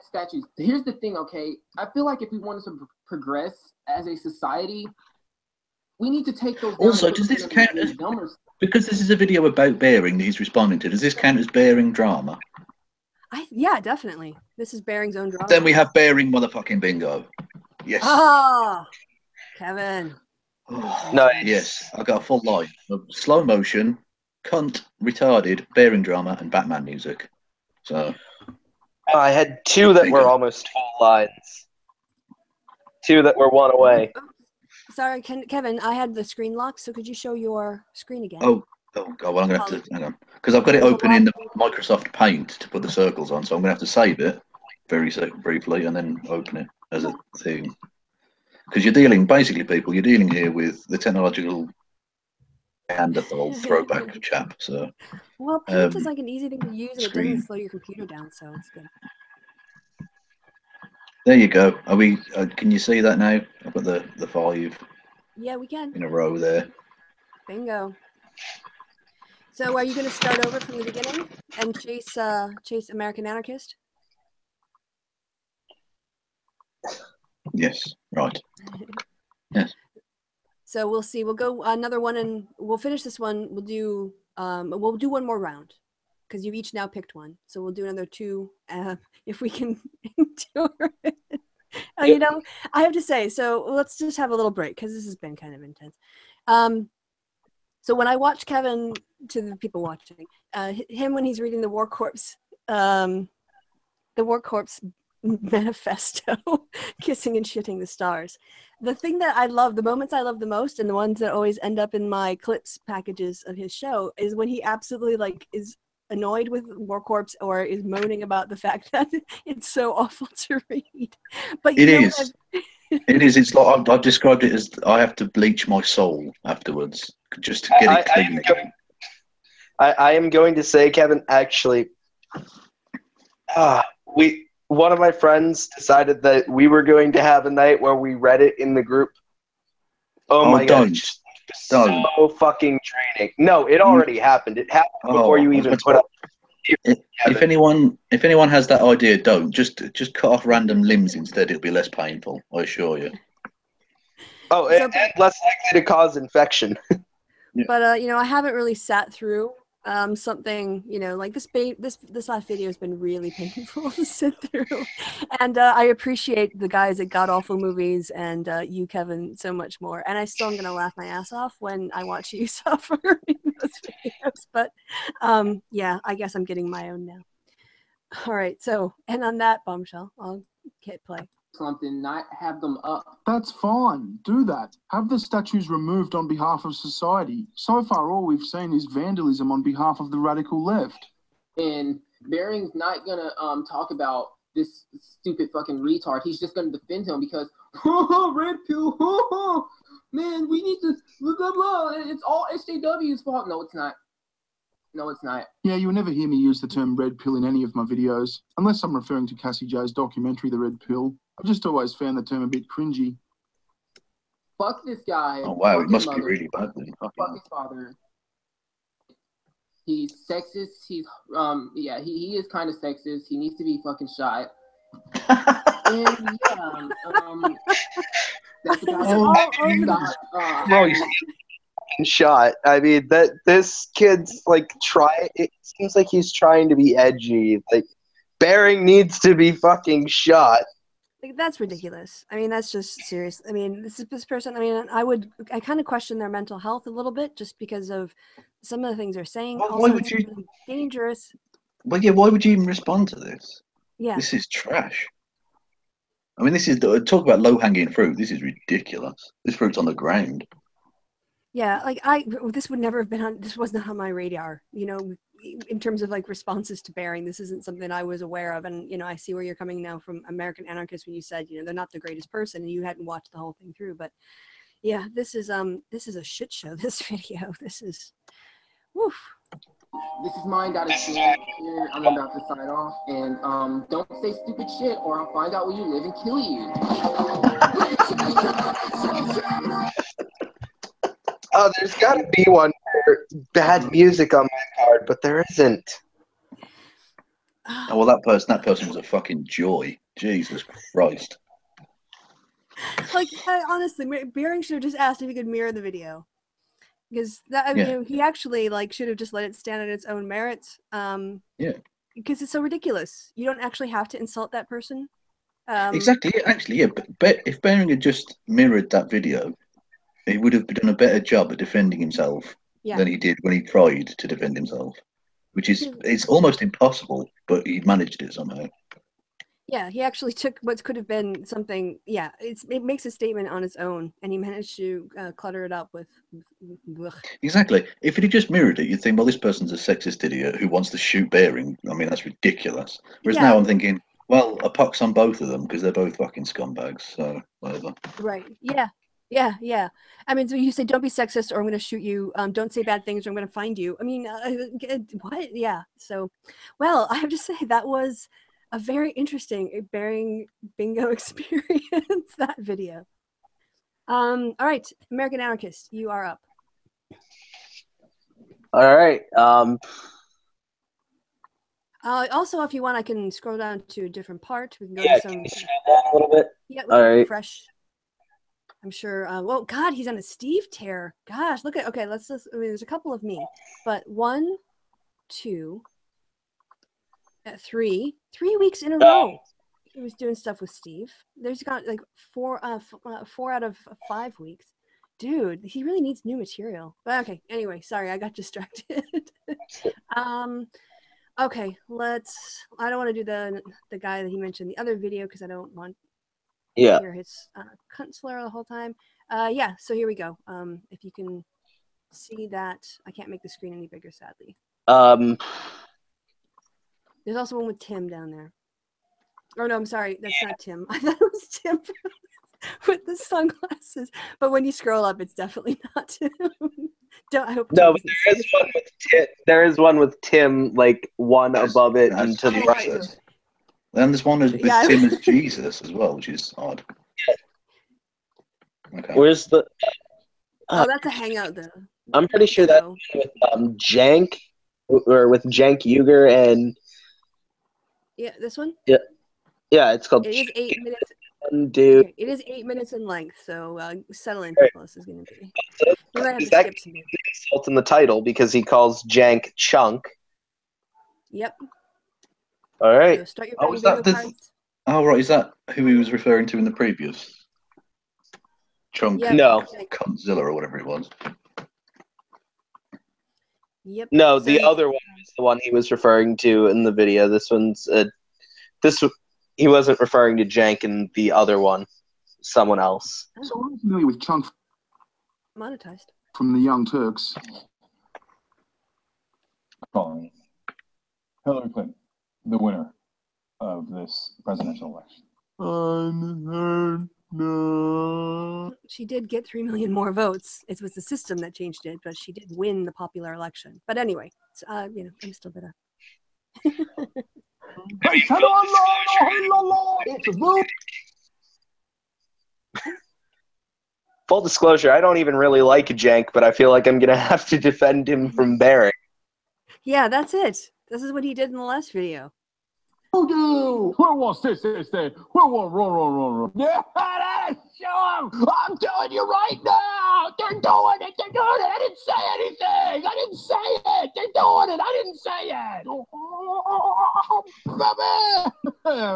statues. Here's the thing, okay? I feel like if we wanted to progress as a society, we need to take those down. Also, does this count as, because this is a video about bearing that he's responding to, does this count as bearing drama? Yeah, definitely. This is Bearing's own drama. Then we have bearing motherfucking bingo. Yes. Oh, Kevin. Nice. Yes, I got a full line of slow motion, cunt, retarded, bearing drama, and Batman music. So I had two that were almost full lines. Two that were one away. Sorry, Kevin, I had the screen locked, so could you show your screen again? Oh God, well, I'm going to have to, hang on. Because I've got it open in the Microsoft Paint to put the circles on, so I'm going to have to save it very briefly and then open it as a thing. Because you're dealing, basically, people, you're dealing here with the technological Neanderthal throwback chap. So, well, Paint is like an easy thing to use, and it doesn't slow your computer down, so it's good. There you go. Are we? Can you see that now? I've got the 5. Yeah, we can. In a row there. Bingo. So, are you going to start over from the beginning and chase Anerican Anarchist? Yes. Right. Yes. So we'll see. We'll go another one, and we'll finish this one. We'll do one more round because you've each now picked one. So we'll do another 2 if we can do it. You know, I have to say. So let's just have a little break because this has been kind of intense. So when I watch Kevin, to the people watching, him when he's reading the War Corps manifesto, kissing and shitting the stars. The thing that I love, the moments I love the most, and the ones that always end up in my clips packages of his show, is when he absolutely is annoyed with War Corps or is moaning about the fact that it's so awful to read. But it is. It is. It's like I've described it as I have to bleach my soul afterwards just to get it clean again. I am going to say, Kevin, actually, one of my friends decided that we were going to have a night where we read it in the group. Oh my god, so fucking draining. No, it already happened. It happened before you even put up. If anyone has that idea, don't just cut off random limbs instead. It'll be less painful, I assure you. Oh, and less likely to cause infection. But you know, I haven't really sat through something, you know, like this last video has been really painful to sit through, and I appreciate the guys at God Awful Movies and you, Kevin, so much more. And I still am gonna laugh my ass off when I watch you suffer in those videos. But yeah, I guess I'm getting my own now. All right, so and on that bombshell, I'll hit play. Something, not have them up. That's fine. Do that. Have the statues removed on behalf of society. So far, all we've seen is vandalism on behalf of the radical left. And Bering's not gonna talk about this stupid fucking retard. He's just gonna defend him because red pill. Man, we need to blah blah blah. It's all SJW's fault. No, it's not. No, it's not. Yeah, you'll never hear me use the term red pill in any of my videos, unless I'm referring to Cassie J's documentary, The Red Pill. I've just always found the term a bit cringy. Fuck this guy. Oh wow, Fuck it must his be mother. really bad then. Fuck his father. He's sexist. He's yeah, he is kind of sexist. He needs to be fucking shot. And yeah, that's about shot. I mean, that this kid's like it seems like he's trying to be edgy. Like Bering needs to be fucking shot. Like, that's ridiculous. I mean, that's just serious. I mean, this person, I mean, I kind of question their mental health a little bit just because of some of the things they're saying. Well, also, why would it's really dangerous. Well, yeah, why would you even respond to this? Yeah. This is trash. I mean, this is talk about low-hanging fruit. This is ridiculous. This fruit's on the ground. Yeah, like this would never have been on. This was not on my radar. You know, in terms of like responses to Bearing, this isn't something I was aware of. And you know, I see where you're coming now from American Anarchist when you said, you know, they're not the greatest person, and you hadn't watched the whole thing through. But yeah, this is a shit show. This video. This is, woof. This is mine. Got it here. I'm about to sign off, and don't say stupid shit, or I'll find out where you live and kill you. Oh, there's got to be one for bad music on my card, but there isn't. Oh, well, that person was a fucking joy. Jesus Christ. Like, honestly, Bearing should have just asked if he could mirror the video, because that, I mean, you know, he actually like should have just let it stand on its own merits. Yeah. Because it's so ridiculous. You don't actually have to insult that person. Exactly. Actually, yeah. But if Bearing had just mirrored that video, he would have done a better job at defending himself than he did when he tried to defend himself, which is it's almost impossible, but he managed it somehow. Yeah, he actually took what could have been something. Yeah, it makes a statement on its own, and he managed to clutter it up with. Exactly. If it had just mirrored it, you'd think, well, this person's a sexist idiot who wants to shoot Bearing. I mean, that's ridiculous. Whereas now I'm thinking, well, a pox on both of them because they're both fucking scumbags. So whatever. Right. Yeah. Yeah, yeah. I mean, so you say, don't be sexist or I'm going to shoot you. Don't say bad things or I'm going to find you. I mean, what? Yeah. So, well, I have to say that was a very interesting Bearing bingo experience, that video. All right, American Anarchist, you are up. All right. Also, if you want, I can scroll down to a different part. We can go to some. Can you scroll down a little bit? Yeah, all right. Refresh. I'm sure. Well, God, he's on a Steve tear. Gosh, look at. Okay, let's. I mean, there's a couple of me, but 1, 2, 3 weeks in a row. He was doing stuff with Steve. There's got like 4 out of 5 weeks. Dude, he really needs new material. But okay, anyway, sorry, I got distracted. Okay, I don't want to do the guy that he mentioned the other video because I don't want to hear his cunt slur the whole time. Yeah, so here we go. If you can see that, I can't make the screen any bigger, sadly. There's also one with Tim down there. Oh no, I'm sorry, that's not Tim. I thought it was Tim with the sunglasses. But when you scroll up, it's definitely not Tim. I hope no, but there is one with Tim, like one above it and to the right. Then there's one with Tim as Jesus as well, which is odd. Okay. Where's the? Oh, that's a hangout though. I'm pretty sure that's with Jank, or with Jank Uger and. Yeah, this one. Yeah, yeah, it's called. It is 8 minutes. Dude, okay, it is 8 minutes in length, so settle in, people. This is going to be. We might have to skip some. Insult in the title because he calls Jank Chunk. Yep. All right. So start your oh, right. Is that who he was referring to in the previous? Chunk? Yep. No. Cuntzilla or whatever it was. Yep. No, so the other one was the one he was referring to in the video. This one's he wasn't referring to Jank in the other one. Someone else. So I'm familiar with Chunk. Monetized. From the Young Turks. Calling Hillary Clinton the winner of this presidential election. No. She did get 3 million more votes. It was the system that changed it, but she did win the popular election. But anyway, you know, I'm still better. Full disclosure, I don't even really like Jank, but I feel like I'm gonna have to defend him from Bearing. Yeah, that's it. This is what he did in the last video. Who wants this? Who wants run? Yeah, show him! I'm telling you right now! They're doing it! I didn't say anything! I didn't say it! They're doing it! I didn't say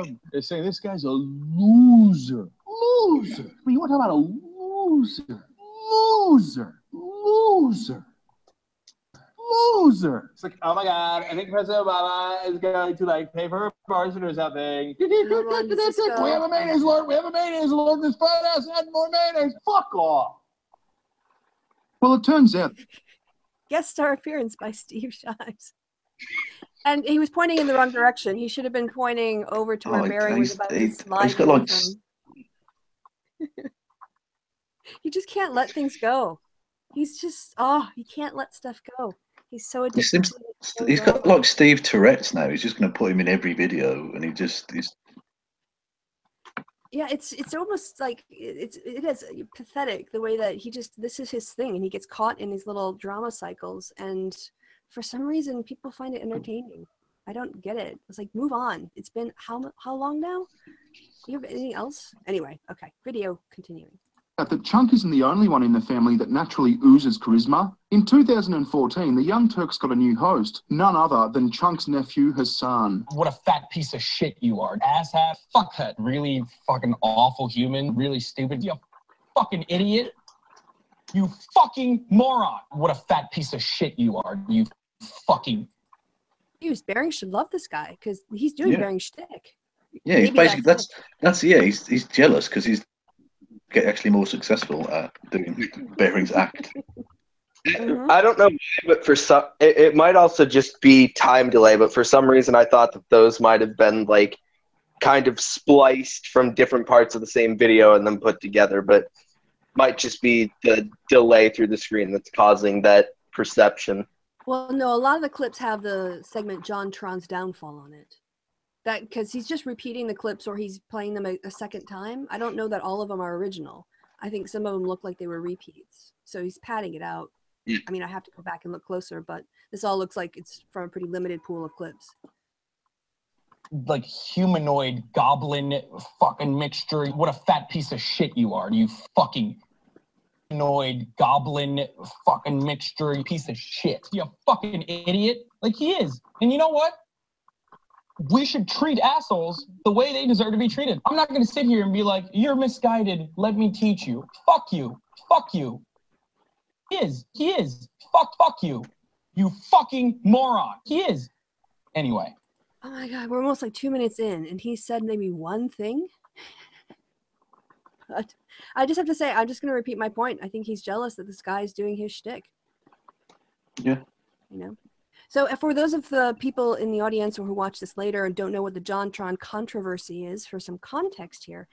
it! They say this guy's a loser. Loser! I mean, you want to talk about a loser? Loser! It's like, oh my god, I think President Obama is going to like pay for her abortion or something. We have a mayonnaise lord. This fat ass had more mayonnaise. Fuck off. Well, it turns out Guest star appearance by Steve Shives. And he was pointing in the wrong direction. He should have been pointing over to where Barry was about to slide he's got like... from. He just can't let things go. He's just, he can't let stuff go. He's so addicted. He's got like Steve Tourette's now. He's just going to put him in every video, and he's. Yeah, it's almost like it is pathetic the way that this is his thing, and he gets caught in these little drama cycles, and for some reason people find it entertaining. I don't get it. It's like, move on. It's been how long now? You have anything else? Anyway, okay. Video continuing. That Chunk isn't the only one in the family that naturally oozes charisma. In 2014, the Young Turks got a new host, none other than Chunk's nephew, Hassan. What a fat piece of shit you are. Asshat, fuckhead, really fucking awful human, really stupid. You fucking idiot. You fucking moron. What a fat piece of shit you are. You fucking... Bearing should love this guy, because he's doing Bearing shtick. Yeah, he's basically, he's jealous because he's actually more successful at doing Bearing's act. I don't know, but for some, it might also just be time delay. But for some reason, I thought that those might have been like kind of spliced from different parts of the same video and then put together. But might just be the delay through the screen that's causing that perception. Well, no, a lot of the clips have the segment Jontron's downfall on it. That because he's just repeating the clips or he's playing them a second time. I don't know that all of them are original. I think some of them look like they were repeats. So he's padding it out. Yeah. I mean, I have to go back and look closer, but this all looks like it's from a pretty limited pool of clips. Like humanoid goblin fucking mixture. What a fat piece of shit you are. You fucking humanoid goblin fucking mixture piece of shit. You fucking idiot. Like he is. And you know what? We should treat assholes the way they deserve to be treated. I'm not going to sit here and be like, you're misguided. Let me teach you. Fuck you. Fuck you. He is. Fuck you. You fucking moron. He is. Anyway. Oh my God, we're almost like 2 minutes in and he said maybe one thing. But I just have to say, I'm just going to repeat my point. I think he's jealous that this guy's doing his shtick. Yeah. You know? So for those of the people in the audience or who watch this later and don't know what the Jontron controversy is, for some context here,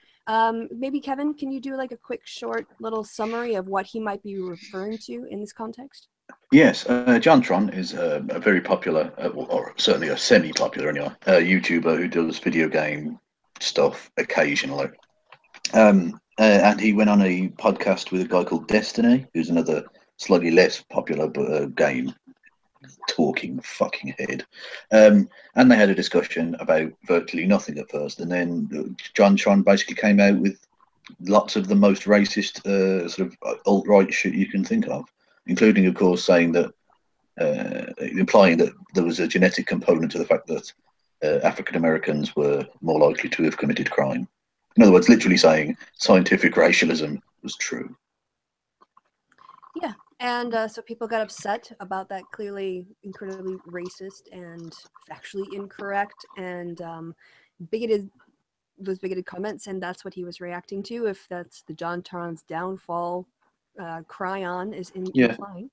maybe Kevin, can you do like a quick short little summary of what he might be referring to in this context? Yes, Jontron is a very popular, or certainly a semi-popular anyway, YouTuber who does video game stuff occasionally. And he went on a podcast with a guy called Destiny, who's another slightly less popular game talking fucking head. And they had a discussion about virtually nothing at first, and then Jontron basically came out with lots of the most racist sort of alt-right shit you can think of, including, of course, saying that, implying that there was a genetic component to the fact that African Americans were more likely to have committed crime. In other words, literally saying scientific racialism was true. Yeah, and so people got upset about that clearly incredibly racist and factually incorrect and those bigoted comments, and that's what he was reacting to. If that's the Jontron's downfall, Cryon is implying.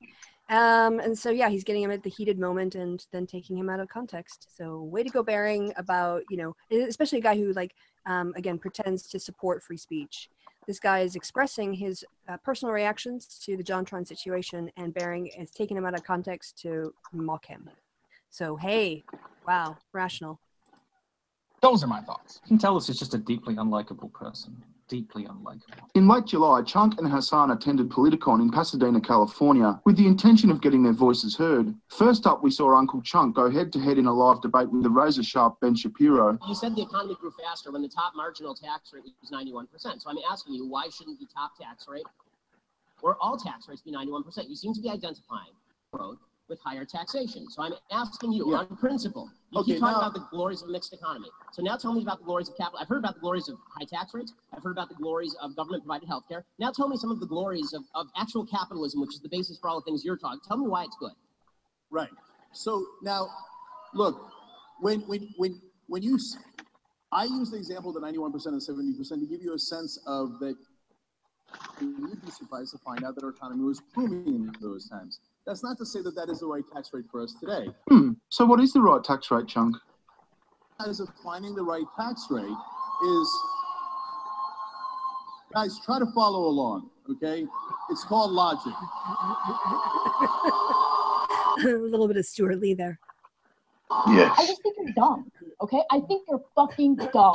And so yeah, he's getting him at the heated moment and then taking him out of context. So way to go, Bearing, about, you know, especially a guy who like again pretends to support free speech. This guy is expressing his personal reactions to the Jontron situation, and Bearing is taking him out of context to mock him. So hey, wow, rational. Those are my thoughts. You can tell us he's just a deeply unlikable person. Deeply unlikable. In late July, Chunk and Hassan attended Politicon in Pasadena, California, with the intention of getting their voices heard. First up, we saw Uncle Chunk go head-to-head in a live debate with the razor-sharp Ben Shapiro. You said the economy grew faster when the top marginal tax rate was 91%. So I'm asking you, why shouldn't the top tax rate or all tax rates be 91%? You seem to be identifying growth with higher taxation. So I'm asking you on principle. You keep talking about the glories of a mixed economy. So now tell me about the glories of capital. I've heard about the glories of high tax rates. I've heard about the glories of government-provided healthcare. Now tell me some of the glories of actual capitalism, which is the basis for all the things you're talking. Tell me why it's good. Right. So now, look, when you, I use the example of the 91% and 70% to give you a sense of that You'd be surprised to find out that our economy was booming in those times. That's not to say that that is the right tax rate for us today. So what is the right tax rate, Chunk? As of finding the right tax rate is, guys, try to follow along, okay? It's called logic. A little bit of Stuart Lee there. Yes. I just think you're dumb, okay? I think you're fucking dumb.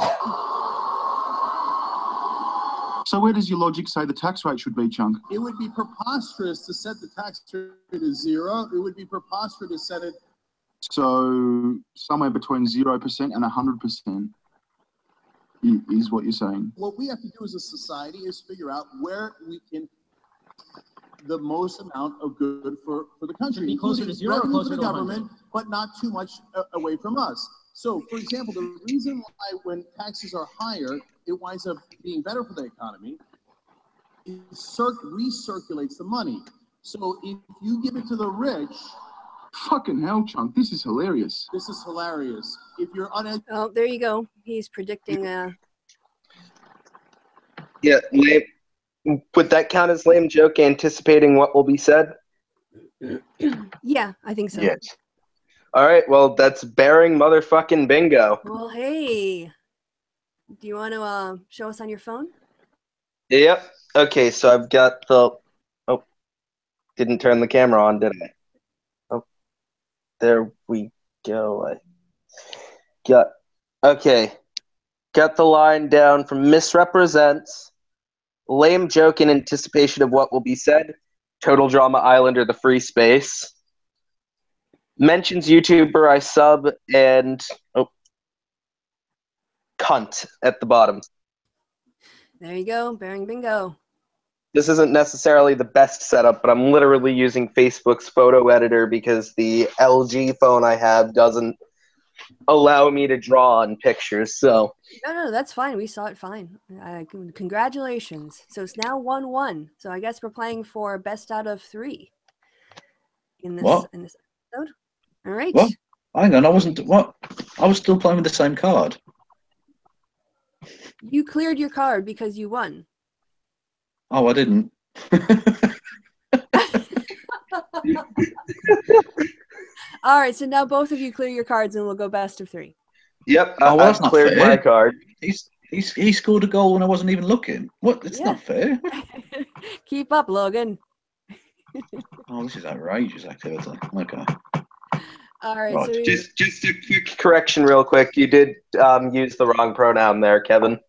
So where does your logic say the tax rate should be, Chunk? It would be preposterous to set the tax rate to 0. It would be preposterous to set it... So somewhere between 0% and 100% is what you're saying. What we have to do as a society is figure out where we can the most amount of good for the country. Be closer to 0 or closer for the to government, 100? but not too much away from us. So, for example, the reason why when taxes are higher, it winds up being better for the economy, it recirculates the money. So if you give it to the rich... Fucking hell, Chunk, this is hilarious. This is hilarious. If you're uneducated... Oh, there you go. He's predicting... Yeah, lame. Would that count as lame joke anticipating what will be said? Yeah, I think so. Yes. All right, well, that's bearing motherfucking bingo. Well, hey. Do you want to show us on your phone? Yep. Okay, so I've got the... Oh, didn't turn the camera on, did I? Oh, there we go. Okay. Got the line down from misrepresents, lame joke in anticipation of what will be said, Total Drama Island or the free space, mentions YouTuber I sub, and cunt at the bottom. There you go, bearing bingo. This isn't necessarily the best setup, but I'm literally using Facebook's photo editor because the LG phone I have doesn't allow me to draw on pictures, so... No, that's fine. We saw it fine. Congratulations. So it's now 1-1. So I guess we're playing for best out of 3 in this episode. All right. What? Hang on, I wasn't... What? I was still playing with the same card. You cleared your card because you won. Oh, I didn't. All right, so now both of you clear your cards and we'll go best of 3. Yep, that's I've cleared my card. He scored a goal when I wasn't even looking. What? It's not fair. Keep up, Logan. Oh, this is outrageous activity. Okay. All right. Right. So just a quick correction real quick. You did use the wrong pronoun there, Kevin.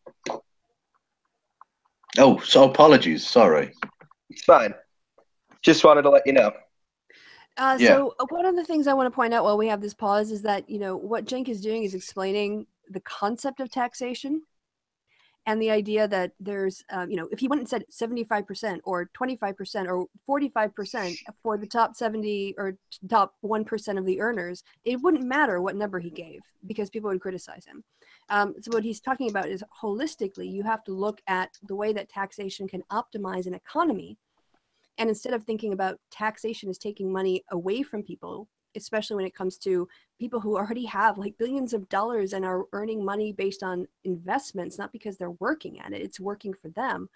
Oh, so apologies. Sorry. It's fine. Just wanted to let you know. So one of the things I want to point out while we have this pause is that, what Cenk is doing is explaining the concept of taxation and the idea that there's, if he went and said 75% or 25% or 45% for the top 70 or top 1% of the earners, it wouldn't matter what number he gave because people would criticize him. So what he's talking about is holistically, you have to look at the way that taxation can optimize an economy. And instead of thinking about taxation as taking money away from people, especially when it comes to people who already have like billions of dollars and are earning money based on investments, not because they're working at it, it's working for them.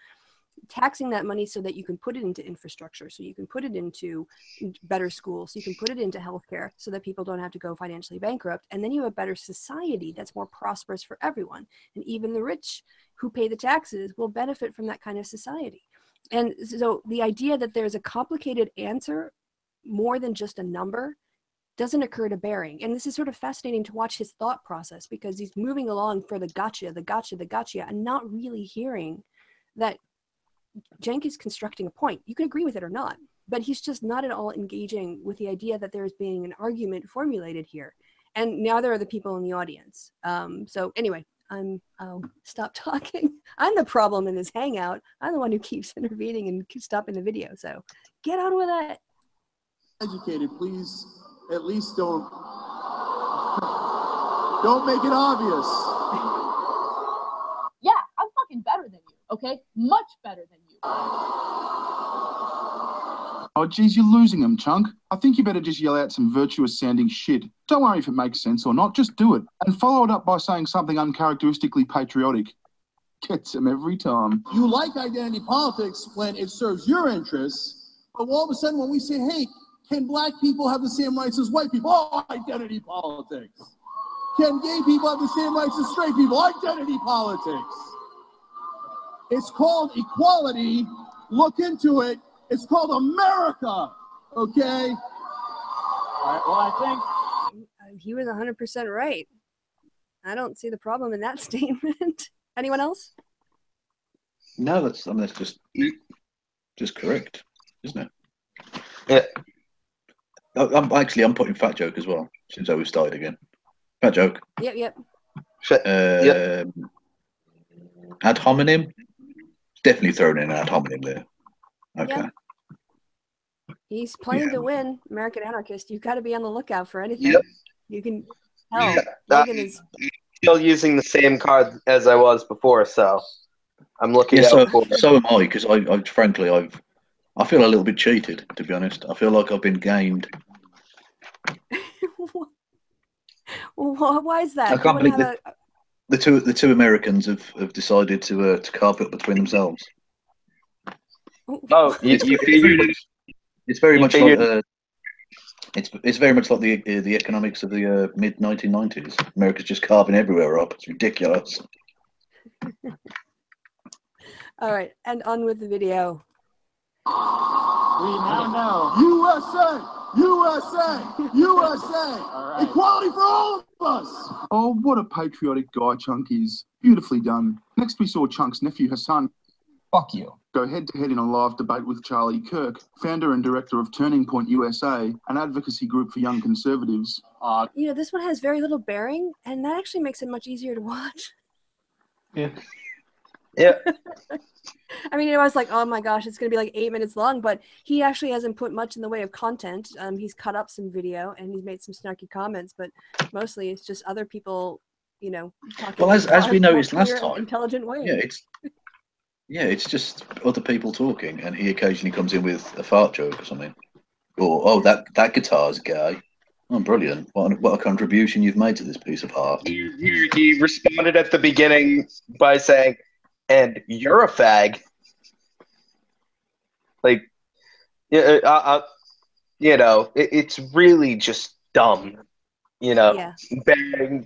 Taxing that money so that you can put it into infrastructure, so you can put it into better schools, so you can put it into healthcare so that people don't have to go financially bankrupt. And then you have a better society that's more prosperous for everyone. And even the rich who pay the taxes will benefit from that kind of society. And so the idea that there's a complicated answer more than just a number doesn't occur to Bering. And this is sort of fascinating to watch his thought process because he's moving along for the gotcha, and not really hearing that Cenk is constructing a point. You can agree with it or not, but he's just not at all engaging with the idea that there's being an argument formulated here. And now there are the people in the audience. So anyway, I'll stop talking. I'm the problem in this hangout. I'm the one who keeps intervening and keeps stopping the video. So get on with it. Educated, please. At least don't make it obvious. Yeah, I'm fucking better than you, okay? Much better than you. Oh, geez, you're losing them, Chunk. I think you better just yell out some virtuous-sounding shit. Don't worry if it makes sense or not, just do it. And follow it up by saying something uncharacteristically patriotic. Gets him every time. You like identity politics when it serves your interests, but all of a sudden when we say, hey, can black people have the same rights as white people? Oh, identity politics. Can gay people have the same rights as straight people? Identity politics. It's called equality. Look into it. It's called America. Okay? All right, well, I think he was 100% right. I don't see the problem in that statement. Anyone else? No, that's just correct, isn't it? Yeah. I'm putting fat joke as well, since I was started again. Fat joke. Yep. Ad hominem. Definitely thrown in an ad hominem there. Okay. Yeah. He's playing to win. American Anarchist. You've got to be on the lookout for anything. Yep. You can tell. Yeah. Logan is still using the same card as I was before, so I'm looking out for it. So am I, because I frankly I feel a little bit cheated, to be honest. I feel like I've been gamed. Why is that? I can't believe that the two Americans have decided to carve it between themselves. Oh, you figured it's very much like it's very much like the economics of the mid 1990s. America's just carving everywhere up. It's ridiculous. All right, and on with the video. We now know. USA! USA! USA! All right. Equality for all of us! Oh, what a patriotic guy Chunk is. Beautifully done. Next we saw Chunk's nephew Hassan Fuck you. go head-to-head in a live debate with Charlie Kirk, founder and director of Turning Point USA, an advocacy group for young conservatives. This one has very little bearing, and that actually makes it much easier to watch. Yeah. I mean, I was like, oh my gosh, it's going to be like 8 minutes long, but he actually hasn't put much in the way of content. He's cut up some video and he's made some snarky comments, but mostly it's just other people, talking. Well, as we noticed last time, intelligent way. It's just other people talking, and he occasionally comes in with a fart joke or something. Or that guitar's gay. Oh, brilliant! What a contribution you've made to this piece of art. He responded at the beginning by saying, "And you're a fag." Like, it's really just dumb. Bearing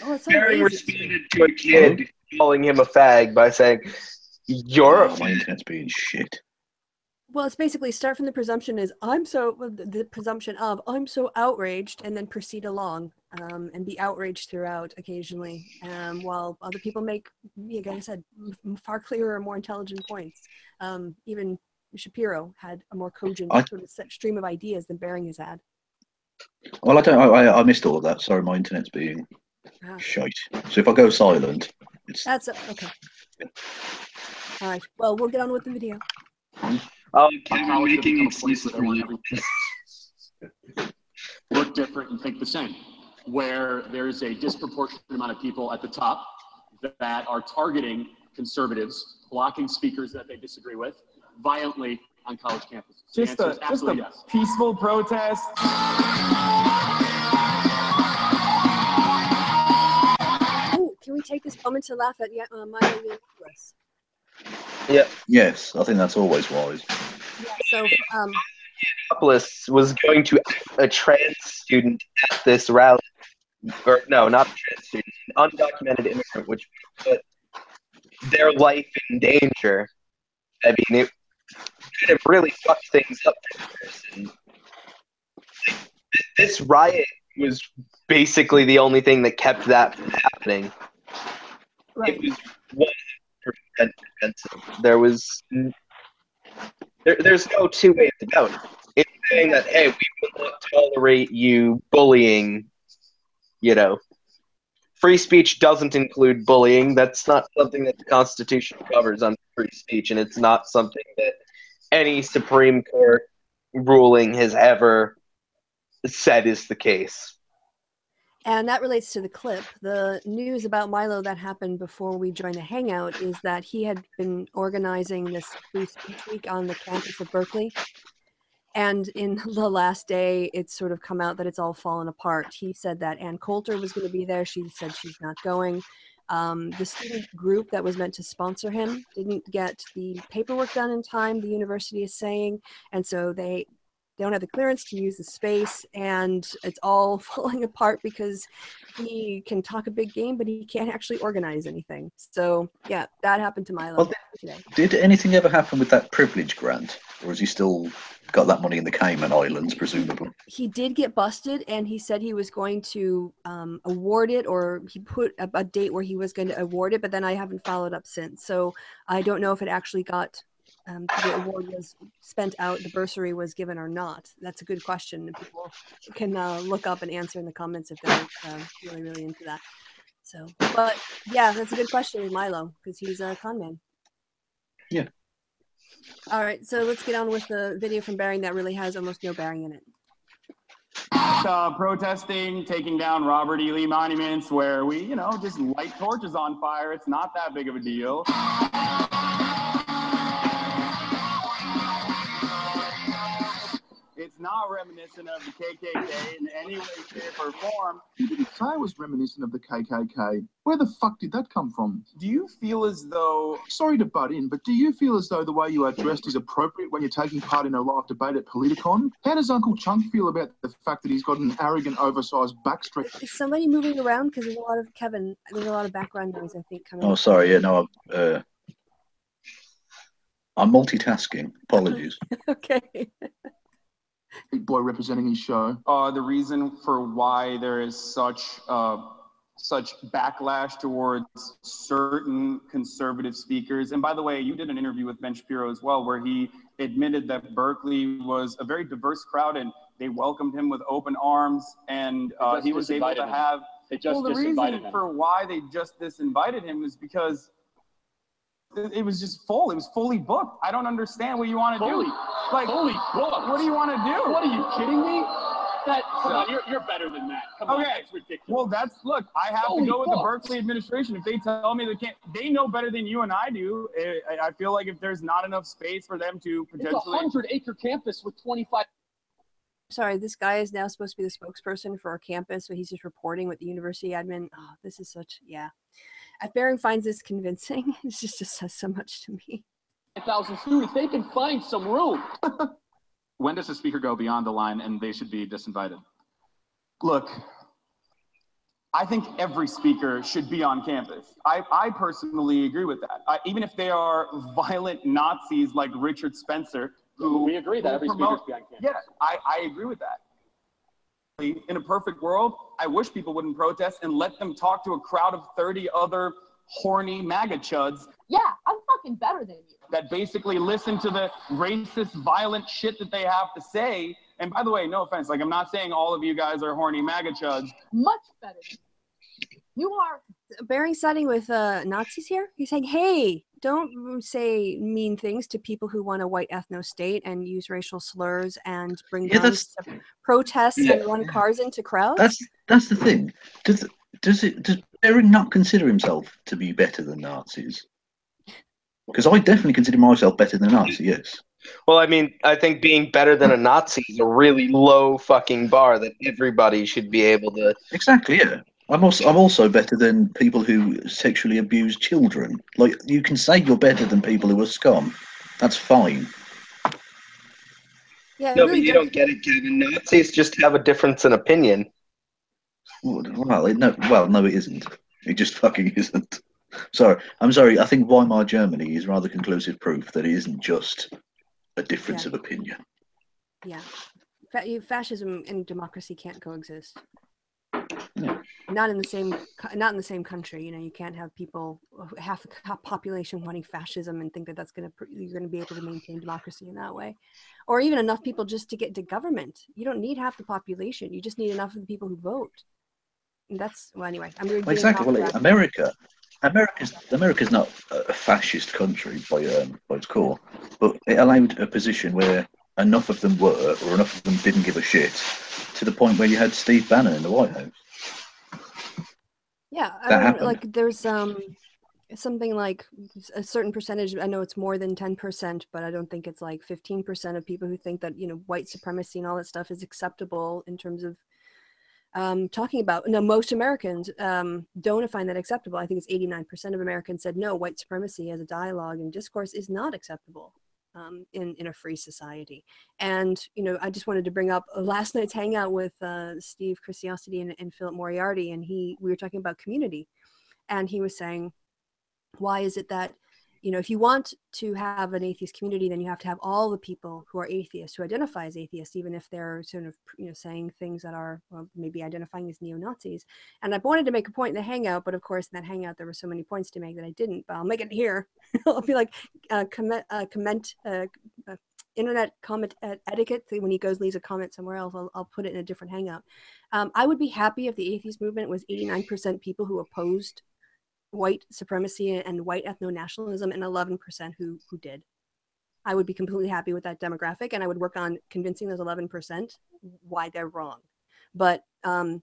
responded to a kid calling him a fag by saying, "You're a fag." My internet's being shit. Well, it's basically start from the presumption is I'm so outraged, and then proceed along and be outraged throughout occasionally, while other people make, like I said, far clearer, more intelligent points. Even Shapiro had a more cogent sort of stream of ideas than Bering has had. Well, I missed all of that. Sorry, my internet's being shite. So if I go silent, that's okay. All right. Well, we'll get on with the video. Making excuses for you. Look different and think the same. Where there's a disproportionate amount of people at the top that are targeting conservatives, blocking speakers that they disagree with, violently on college campuses. Just a yes. Peaceful protest. Ooh, can we take this moment to laugh at Milo Yiannopoulos? Yeah. Yes, I think that's always wise. Yeah, so Yiannopoulos was going to a trans student at this rally, or no, not a trans student, an undocumented immigrant, which put their life in danger. I mean, it could have really fucked things up for the person. This riot was basically the only thing that kept that from happening. Right. It was 100% defensive. There's no two ways about it. It's saying that, hey, we will not tolerate you bullying, Free speech doesn't include bullying. That's not something that the Constitution covers under free speech, and it's not something that any Supreme Court ruling has ever said is the case. And that relates to the clip. The news about Milo that happened before we joined the Hangout is that he had been organizing this Free Speech Week on the campus of Berkeley. And in the last day, it's sort of come out that it's all fallen apart. He said that Ann Coulter was going to be there. She said she's not going. The student group that was meant to sponsor him didn't get the paperwork done in time, the university is saying, and so they don't have the clearance to use the space, and it's all falling apart because he can talk a big game, but he can't actually organize anything. So yeah, that happened to Milo today. Did anything ever happen with that privilege grant, or has he still got that money in the Cayman Islands, presumably? He did get busted, and he said he was going to award it, or he put a date where he was going to award it, but then I haven't followed up since. So I don't know if it actually got, the award was spent out, the bursary was given or not. That's a good question, and people can look up and answer in the comments if they're really, really into that. So, but yeah, that's a good question with Milo, because he's a con man. Yeah. All right, so let's get on with the video from Bering that really has almost no bearing in it. Protesting, taking down Robert E. Lee monuments where we, just light torches on fire. It's not that big of a deal. It's not reminiscent of the KKK in any way, shape, or form. You didn't say it was reminiscent of the KKK. Where the fuck did that come from? Do you feel as though... Sorry to butt in, but do you feel as though the way you are dressed is appropriate when you're taking part in a live debate at Politicon? How does Uncle Chunk feel about the fact that he's got an arrogant, oversized backstretch? Is somebody moving around? Because there's a lot of there's a lot of background noise, I think, coming. Oh, sorry. Yeah, no, I'm multitasking. Apologies. Okay. Big boy representing his show. The reason for why there is such backlash towards certain conservative speakers. And by the way, you did an interview with Ben Shapiro as well, where he admitted that Berkeley was a very diverse crowd and they welcomed him with open arms, and he was able to have... Well, the reason for why they just disinvited him is because it was just full. It was fully booked. I don't understand what you want to do. Like, fully booked? What do you want to do? What, are you kidding me? Come on, you're better than that. Come on, that's ridiculous. Well, look, I have to go with the Berkeley administration. If they tell me they know better than you and I do. I feel like if there's not enough space for them to potentially... It's a 100-acre campus with 25... Sorry, this guy is now supposed to be the spokesperson for our campus, so he's just reporting with the university admin. Oh, this is such, yeah. If Bering finds this convincing, it just says so much to me. 1,000 students, they can find some room. When does a speaker go beyond the line and they should be disinvited? Look, I think every speaker should be on campus. I personally agree with that. Even if they are violent Nazis like Richard Spencer, who we agree that every speaker should be on campus. Yeah, I agree with that. In a perfect world, I wish people wouldn't protest and let them talk to a crowd of 30 other horny MAGA chuds. Yeah, I'm fucking better than you. That basically listen to the racist, violent shit that they have to say. And by the way, no offense, like I'm not saying all of you guys are horny MAGA chuds. Much better than you. You are. Bering siding with Nazis here? He's saying, hey, don't say mean things to people who want a white ethno state and use racial slurs and bring guns to protests and run cars into crowds. That's the thing. Does Bering not consider himself to be better than Nazis? Because I definitely consider myself better than a Nazi, yes. Well, I mean, I think being better than a Nazi is a really low fucking bar that everybody should be able to... Exactly, yeah. I'm also better than people who sexually abuse children. Like, you can say you're better than people who are scum. That's fine. Yeah, no, really but you don't get it, Kevin. Nazis just have a difference in opinion. Well, no, it isn't. It just fucking isn't. Sorry, I'm sorry. I think Weimar Germany is rather conclusive proof that it isn't just a difference of opinion. Yeah, fascism and democracy can't coexist. Yeah. Not in the same country. You know, you can't have people, half the population wanting fascism and think that you're gonna be able to maintain democracy in that way, or even enough people just to get to government. You don't need half the population. You just need enough of the people who vote. And that's anyway. Exactly. Well, America's not a fascist country by its core, but it allowed a position where enough of them were, or enough of them didn't give a shit, to the point where you had Steve Bannon in the White House. Yeah, I mean, like there's something like a certain percentage. I know it's more than 10%, but I don't think it's like 15% of people who think that white supremacy and all that stuff is acceptable in terms of talking about, no, most Americans don't find that acceptable. I think it's 89% of Americans said no, white supremacy as a dialogue and discourse is not acceptable in a free society. And, you know, I just wanted to bring up last night's hangout with Steve Kristi and Philip Moriarty, and we were talking about community. And he was saying, why is it that, you know, if you want to have an atheist community, then you have to have all the people who are atheists, who identify as atheists, even if they're sort of, you know, saying things that are, well, maybe identifying as neo-Nazis. And I wanted to make a point in the hangout, but of course in that hangout there were so many points to make that I didn't, but I'll make it here. I'll be like, internet comment etiquette. When he goes, leaves a comment somewhere else, I'll put it in a different hangout. I would be happy if the atheist movement was 89% people who opposed white supremacy and white ethno-nationalism and 11% who did. I would be completely happy with that demographic, and I would work on convincing those 11% why they're wrong. But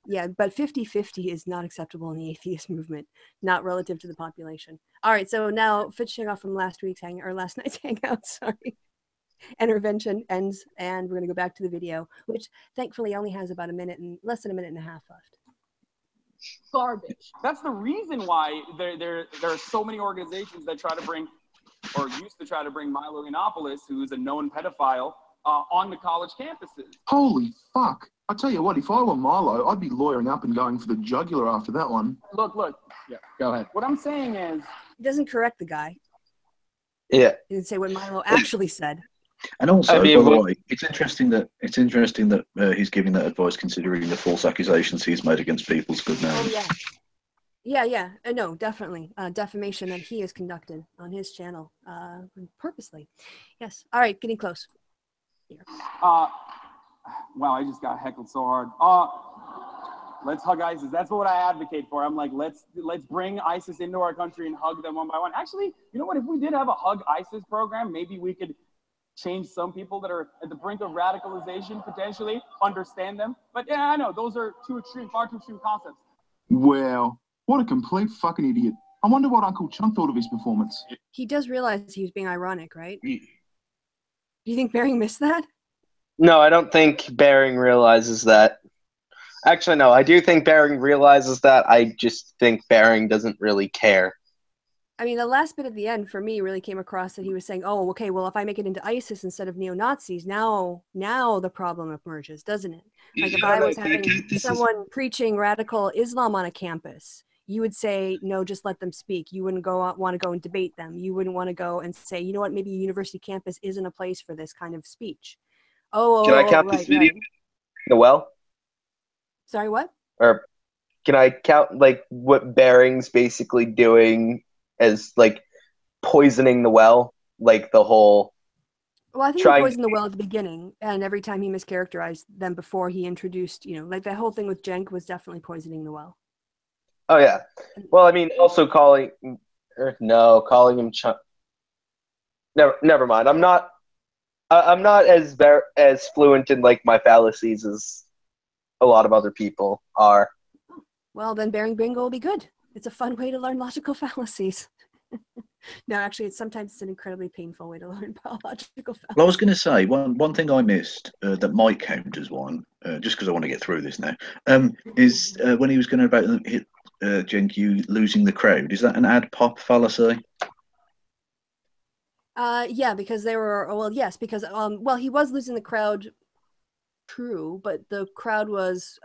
yeah, but 50-50 is not acceptable in the atheist movement, not relative to the population. All right, so now finishing off from last night's hangout, sorry. Intervention ends, and we're gonna go back to the video, which thankfully only has about less than a minute and a half left. Garbage. That's the reason why there are so many organizations that try to bring, or used to try to bring, Milo Yiannopoulos, who's a known pedophile, on the college campuses. Holy fuck. I tell you what, if I were Milo, I'd be lawyering up and going for the jugular after that one. Look. Yeah, go ahead. What I'm saying is... He doesn't correct the guy. Yeah. He didn't say what Milo actually said. And also, I mean, by the way, it's interesting that he's giving that advice considering the false accusations he's made against people's good names. Oh yeah. No, definitely defamation that he has conducted on his channel purposely. Yes. All right, getting close. Here. Wow, I just got heckled so hard. Let's hug ISIS. That's what I advocate for. I'm like, let's bring ISIS into our country and hug them one by one. Actually, you know what? If we did have a hug ISIS program, maybe we could change some people that are at the brink of radicalization, potentially understand them. But yeah, I know those are far too extreme concepts. Well, what a complete fucking idiot. I wonder what Uncle Chunk thought of his performance. He does realize he was being ironic, right? Do you think Bering missed that? No, I don't think Bering realizes that. Actually, no, I do think Bering realizes that. I just think Bering doesn't really care. I mean, the last bit at the end for me really came across that he was saying, oh, okay, well, if I make it into ISIS instead of neo-Nazis, now the problem emerges, doesn't it? Like if I was having someone preaching radical Islam on a campus, you would say, no, just let them speak. You wouldn't want to go and debate them. You wouldn't want to go and say, you know what, maybe a university campus isn't a place for this kind of speech. Can I count this video the well? Sorry, what? Or can I count like what Bering's basically doing as like poisoning the well, like the whole... Well, I think he poisoned the well at the beginning, and every time he mischaracterized them before he introduced, you know, like that whole thing with Cenk was definitely poisoning the well. Oh yeah. Well, I mean, also calling him never mind. I'm not as fluent in like my fallacies as a lot of other people are. Well, then Bering Bingo will be good. It's a fun way to learn logical fallacies. No, actually, sometimes it's an incredibly painful way to learn logical fallacies. Well, I was going to say, one thing I missed that might count as one, just because I want to get through this now, is when he was going to about Cenk, you losing the crowd. Is that an ad pop fallacy? Yeah, because they were, well, yes, because, well, he was losing the crowd, true, but the crowd was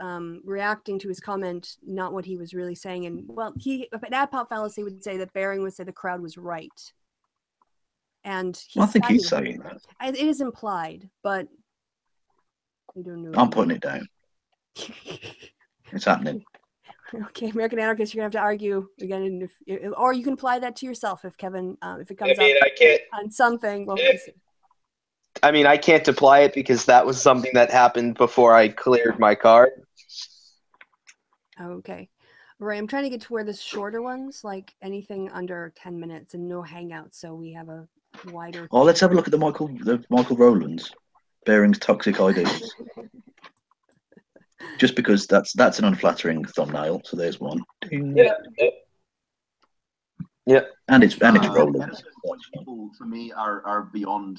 reacting to his comment, not what he was really saying. And, well, an ad pop fallacy would say that Bering would say the crowd was right. And I think he's saying that. It is implied, but I don't know. I'm putting it down. It's happening. Okay, American Anarchist, you're gonna have to argue again, or you can apply that to yourself if Kevin, if it comes up on something. Well, I mean, I can't apply it because that was something that happened before I cleared my card. Okay, right. I'm trying to get to where the shorter ones, like anything under 10 minutes, and no hangouts, so we have a wider. Oh, let's have a look at the Michael Rowlands, Bering's toxic ideas. Just because that's an unflattering thumbnail, so there's one. Yeah. And it's Rowlands. People for me are beyond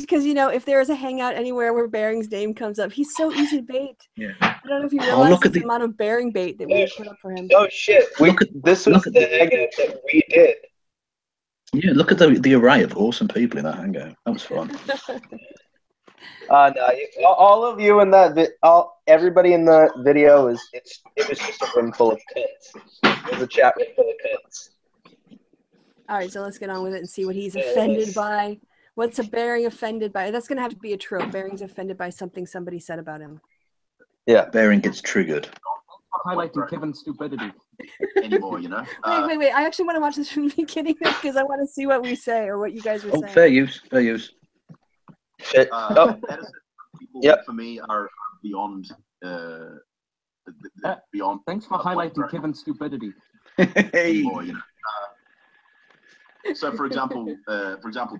because, you know, if there is a hangout anywhere where Bering's name comes up, he's so easy to bait. Yeah. I don't know if you realize the amount of Bering bait that we put up for him. Oh shit! This was the hangout that we did. Yeah, look at the array of awesome people in that hangout. That was fun. No, all of you in that everybody in the video it was just a room full of cunts. It was a chat room full of cunts. All right, so let's get on with it and see what he's offended by. What's a Bering offended by? That's going to have to be a trope. Bering's offended by something somebody said about him. Yeah, Bering gets triggered. Highlighting Kevin's stupidity anymore, you know. Wait! I actually want to watch this from the beginning because I want to see what we say or what you guys were saying. Fair use. That is, people for me are beyond. Beyond. Thanks for highlighting Kevin's stupidity. Anymore, you know. So, for example,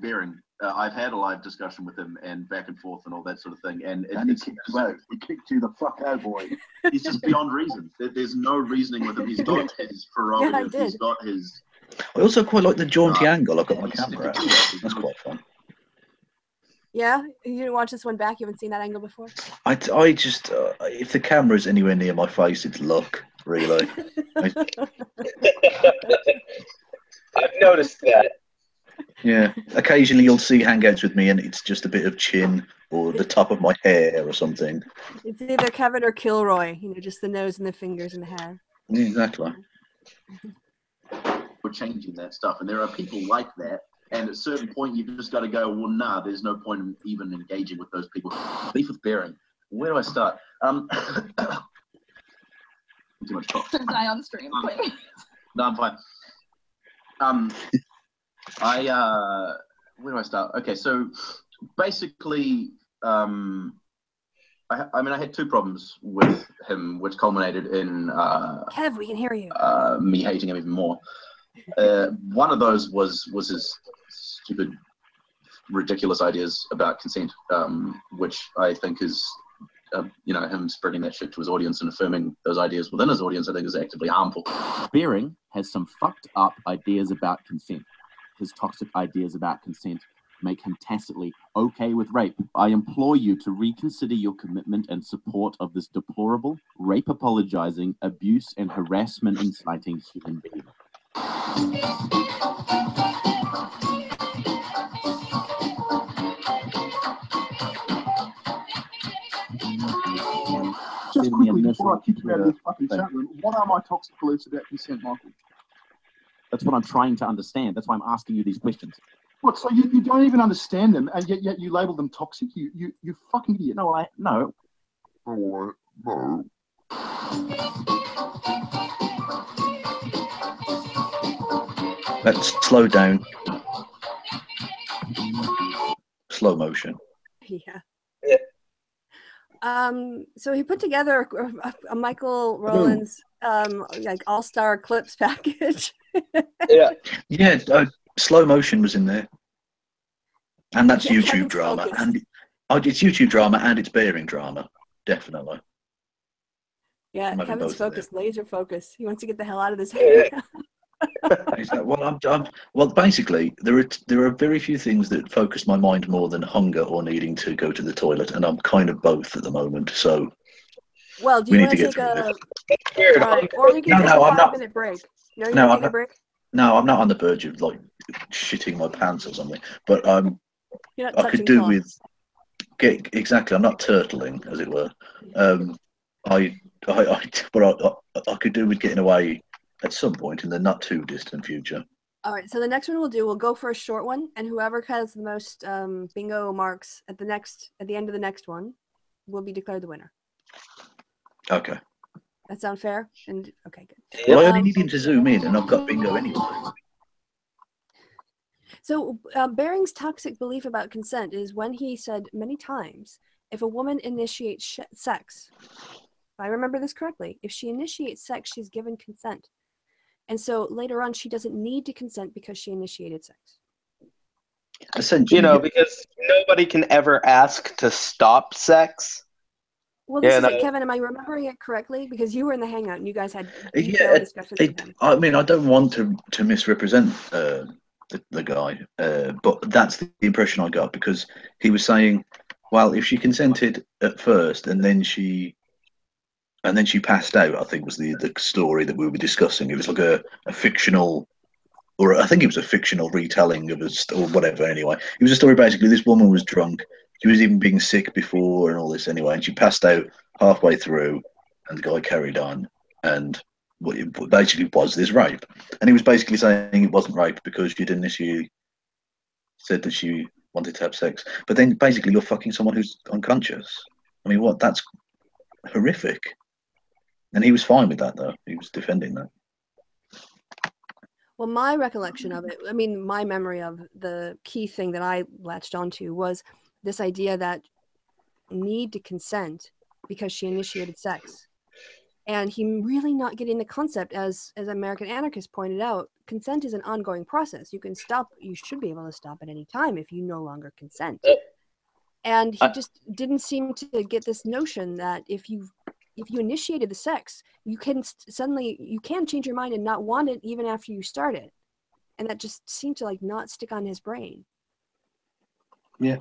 Bering, I've had a live discussion with him and back and forth and all that sort of thing, and he kicked you the fuck out, boy. He's just beyond reason. There's no reasoning with him. He's got his prerogative. Yeah, he's got his. I also quite like the jaunty angle I've got my camera at. That's quite fun. Yeah, you didn't watch this one back. You haven't seen that angle before. I just if the camera's anywhere near my face, it's luck, really. I've noticed that. Yeah, occasionally you'll see hangouts with me, and it's just a bit of chin or the top of my hair or something. It's either Kevin or Kilroy. You know, just the nose and the fingers and the hair. Exactly. We're changing that stuff, and there are people like that. And at a certain point, you've just got to go, well, nah, there's no point in even engaging with those people. Beef with Bering. Where do I start? Too much talk. Die on stream, please. No, I'm fine. Where do I start? Okay, so basically, I had two problems with him, which culminated in Kev, we can hear you. Me hating him even more. One of those was his stupid, ridiculous ideas about consent, which I think is, him spreading that shit to his audience and affirming those ideas within his audience, I think is actively harmful. Bering has some fucked up ideas about consent. His toxic ideas about consent make him tacitly okay with rape. I implore you to reconsider your commitment and support of this deplorable, rape apologizing, abuse and harassment inciting human being. Just quickly, before I kick you out of this fucking chat room, what are my toxic beliefs about consent, Michael? That's what I'm trying to understand. That's why I'm asking you these questions. What? So you don't even understand them, and yet you label them toxic? You fucking idiot. No. No. Let's slow down. Slow motion. Yeah. So he put together a Michael Rowland's like all-star clips package. Yeah. Slow motion was in there, and that's YouTube drama, and it's YouTube drama and it's Bering drama, definitely. Yeah, Kevin's focused, laser focus. He wants to get the hell out of this. Well, basically, there are very few things that focus my mind more than hunger or needing to go to the toilet, and I'm kind of both at the moment. So, well, do you want to take a? Right, or we can take a 5-minute break. No, take a break. No, I'm not on the verge of like shitting my pants or something, but I could do with exactly. I'm not turtling, as it were. I could do with getting away at some point in the not too distant future. All right, so the next one we'll go for a short one, and whoever has the most bingo marks at the end of the next one will be declared the winner. Okay. That sound fair? And okay, good. Well, I only need him to zoom in, and I've got bingo anyway. So Bering's toxic belief about consent is when he said many times, if a woman initiates sex, if I remember this correctly, if she initiates sex, she's given consent. And so later on, she doesn't need to consent because she initiated sex. Essentially, because nobody can ever ask to stop sex. Well, this is it, Kevin. Am I remembering it correctly? Because you were in the hangout and you guys had detailed discussions with him. I mean, I don't want to misrepresent the guy. But that's the impression I got, because he was saying, well, if she consented at first and then she passed out, I think was the story that we were discussing. It was like a fictional, or I think it was a fictional retelling of or whatever. Anyway, it was a story basically. This woman was drunk. She was even being sick before and all this anyway, and she passed out halfway through, and the guy carried on, and what it basically was this rape. And he was basically saying it wasn't rape because she didn't initially said that she wanted to have sex. But then basically you're fucking someone who's unconscious. I mean, what? That's horrific. And he was fine with that, though. He was defending that. Well, my recollection of it, I mean, my memory of the key thing that I latched onto was this idea that need to consent because she initiated sex. And he really not getting the concept, as American Anarchist pointed out, consent is an ongoing process. You can stop, you should be able to stop at any time if you no longer consent. And he just didn't seem to get this notion that if you initiated the sex, you can suddenly, you can change your mind and not want it even after you start it. And that just seemed to like not stick on his brain. Yeah.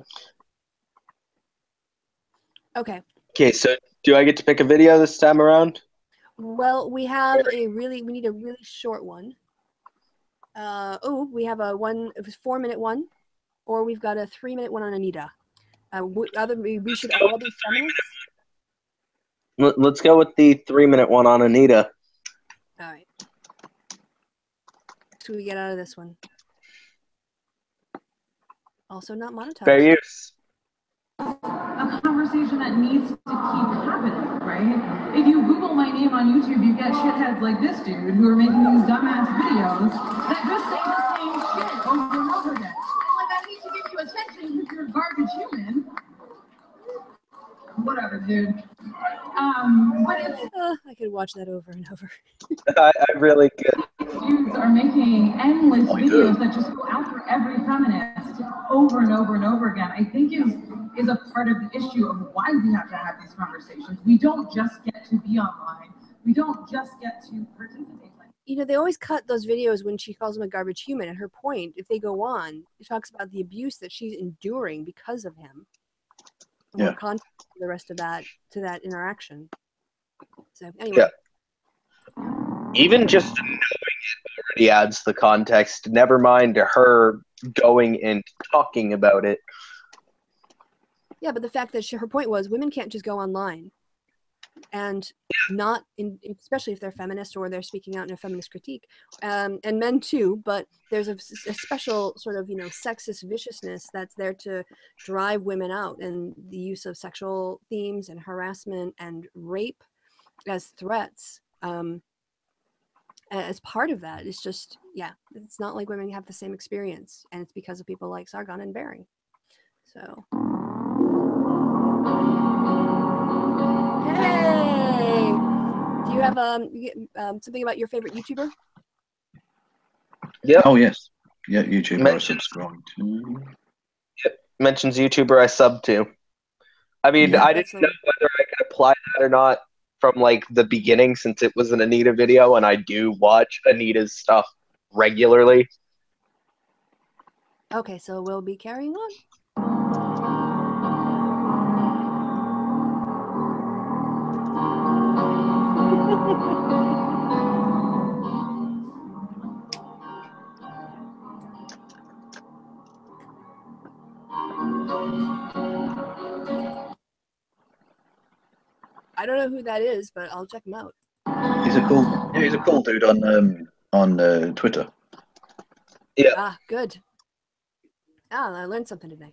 Okay. Okay, so do I get to pick a video this time around? Well, we have we need a really short one. We have a 4-minute one, or we've got a 3-minute one on Anita. We should all be feminists. Let's go with the 3-minute one on Anita. All right. So we get out of this one. Also not monetized. Fair use. A conversation that needs to keep happening, right? If you Google my name on YouTube, you get shitheads like this dude who are making these dumbass videos that just say the same shit over and over again. And like, I need to give you attention because you're a garbage human. Whatever, dude. But it's I could watch that over and over. I really could. Dudes are making endless videos that just go after every feminist over and over and over again. I think is a part of the issue of why we have to have these conversations. We don't just get to be online. We don't just get to participate. You know, they always cut those videos when she calls him a garbage human. And her point, if they go on, it talks about the abuse that she's enduring because of him. More context to the rest of that, to that interaction. So anyway. Yeah. Even just knowing it already adds the context, never mind her going and talking about it. Yeah, but the fact that her point was women can't just go online and not, especially if they're feminist or they're speaking out in a feminist critique, and men too, but there's a special sort of, sexist viciousness that's there to drive women out, and the use of sexual themes and harassment and rape as threats as part of that. It's just, it's not like women have the same experience, and it's because of people like Sargon and Bering. So... Hey! Do you have something about your favorite YouTuber? Yep. Oh, yes. Yeah, YouTuber I subscribe to. Yep. Mentions YouTuber I sub to. I mean, I didn't know whether I could apply that or not from like the beginning, since it was an Anita video, and I do watch Anita's stuff regularly. Okay, so we'll be carrying on. I don't know who that is, but I'll check him out. He's a cool dude on Twitter. Yeah. Ah, good. I learned something today.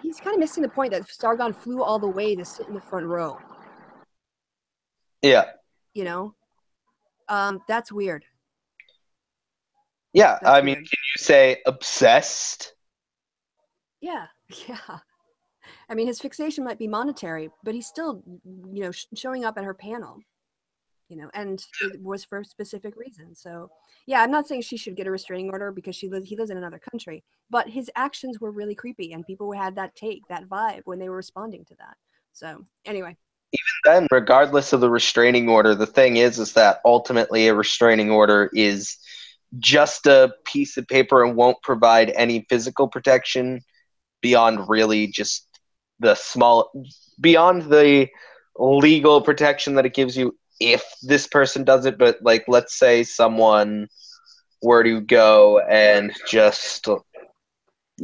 He's kind of missing the point that Sargon flew all the way to sit in the front row. Yeah. That's weird. Yeah, That's I mean, weird. can you say obsessed? Yeah. I mean, his fixation might be monetary, but he's still, showing up at her panel. you know, and it was for a specific reason. So yeah, I'm not saying she should get a restraining order because he lives in another country, but his actions were really creepy, and people had that vibe when they were responding to that. So anyway. Even then, regardless of the restraining order, the thing is that ultimately a restraining order is just a piece of paper and won't provide any physical protection beyond really just beyond the legal protection that it gives you if this person does it. But like, let's say someone were to go and just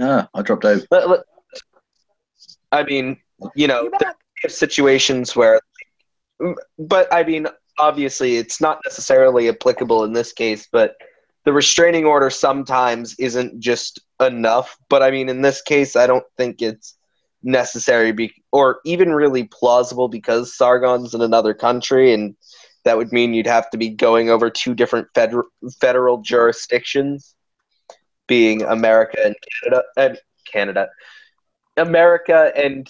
I dropped out. I mean, you know, there are situations where, but I mean, obviously it's not necessarily applicable in this case, but the restraining order sometimes isn't just enough. But I mean, in this case, I don't think it's necessary or even really plausible, because Sargon's in another country, and that would mean you'd have to be going over two different federal jurisdictions, being America and Canada. America and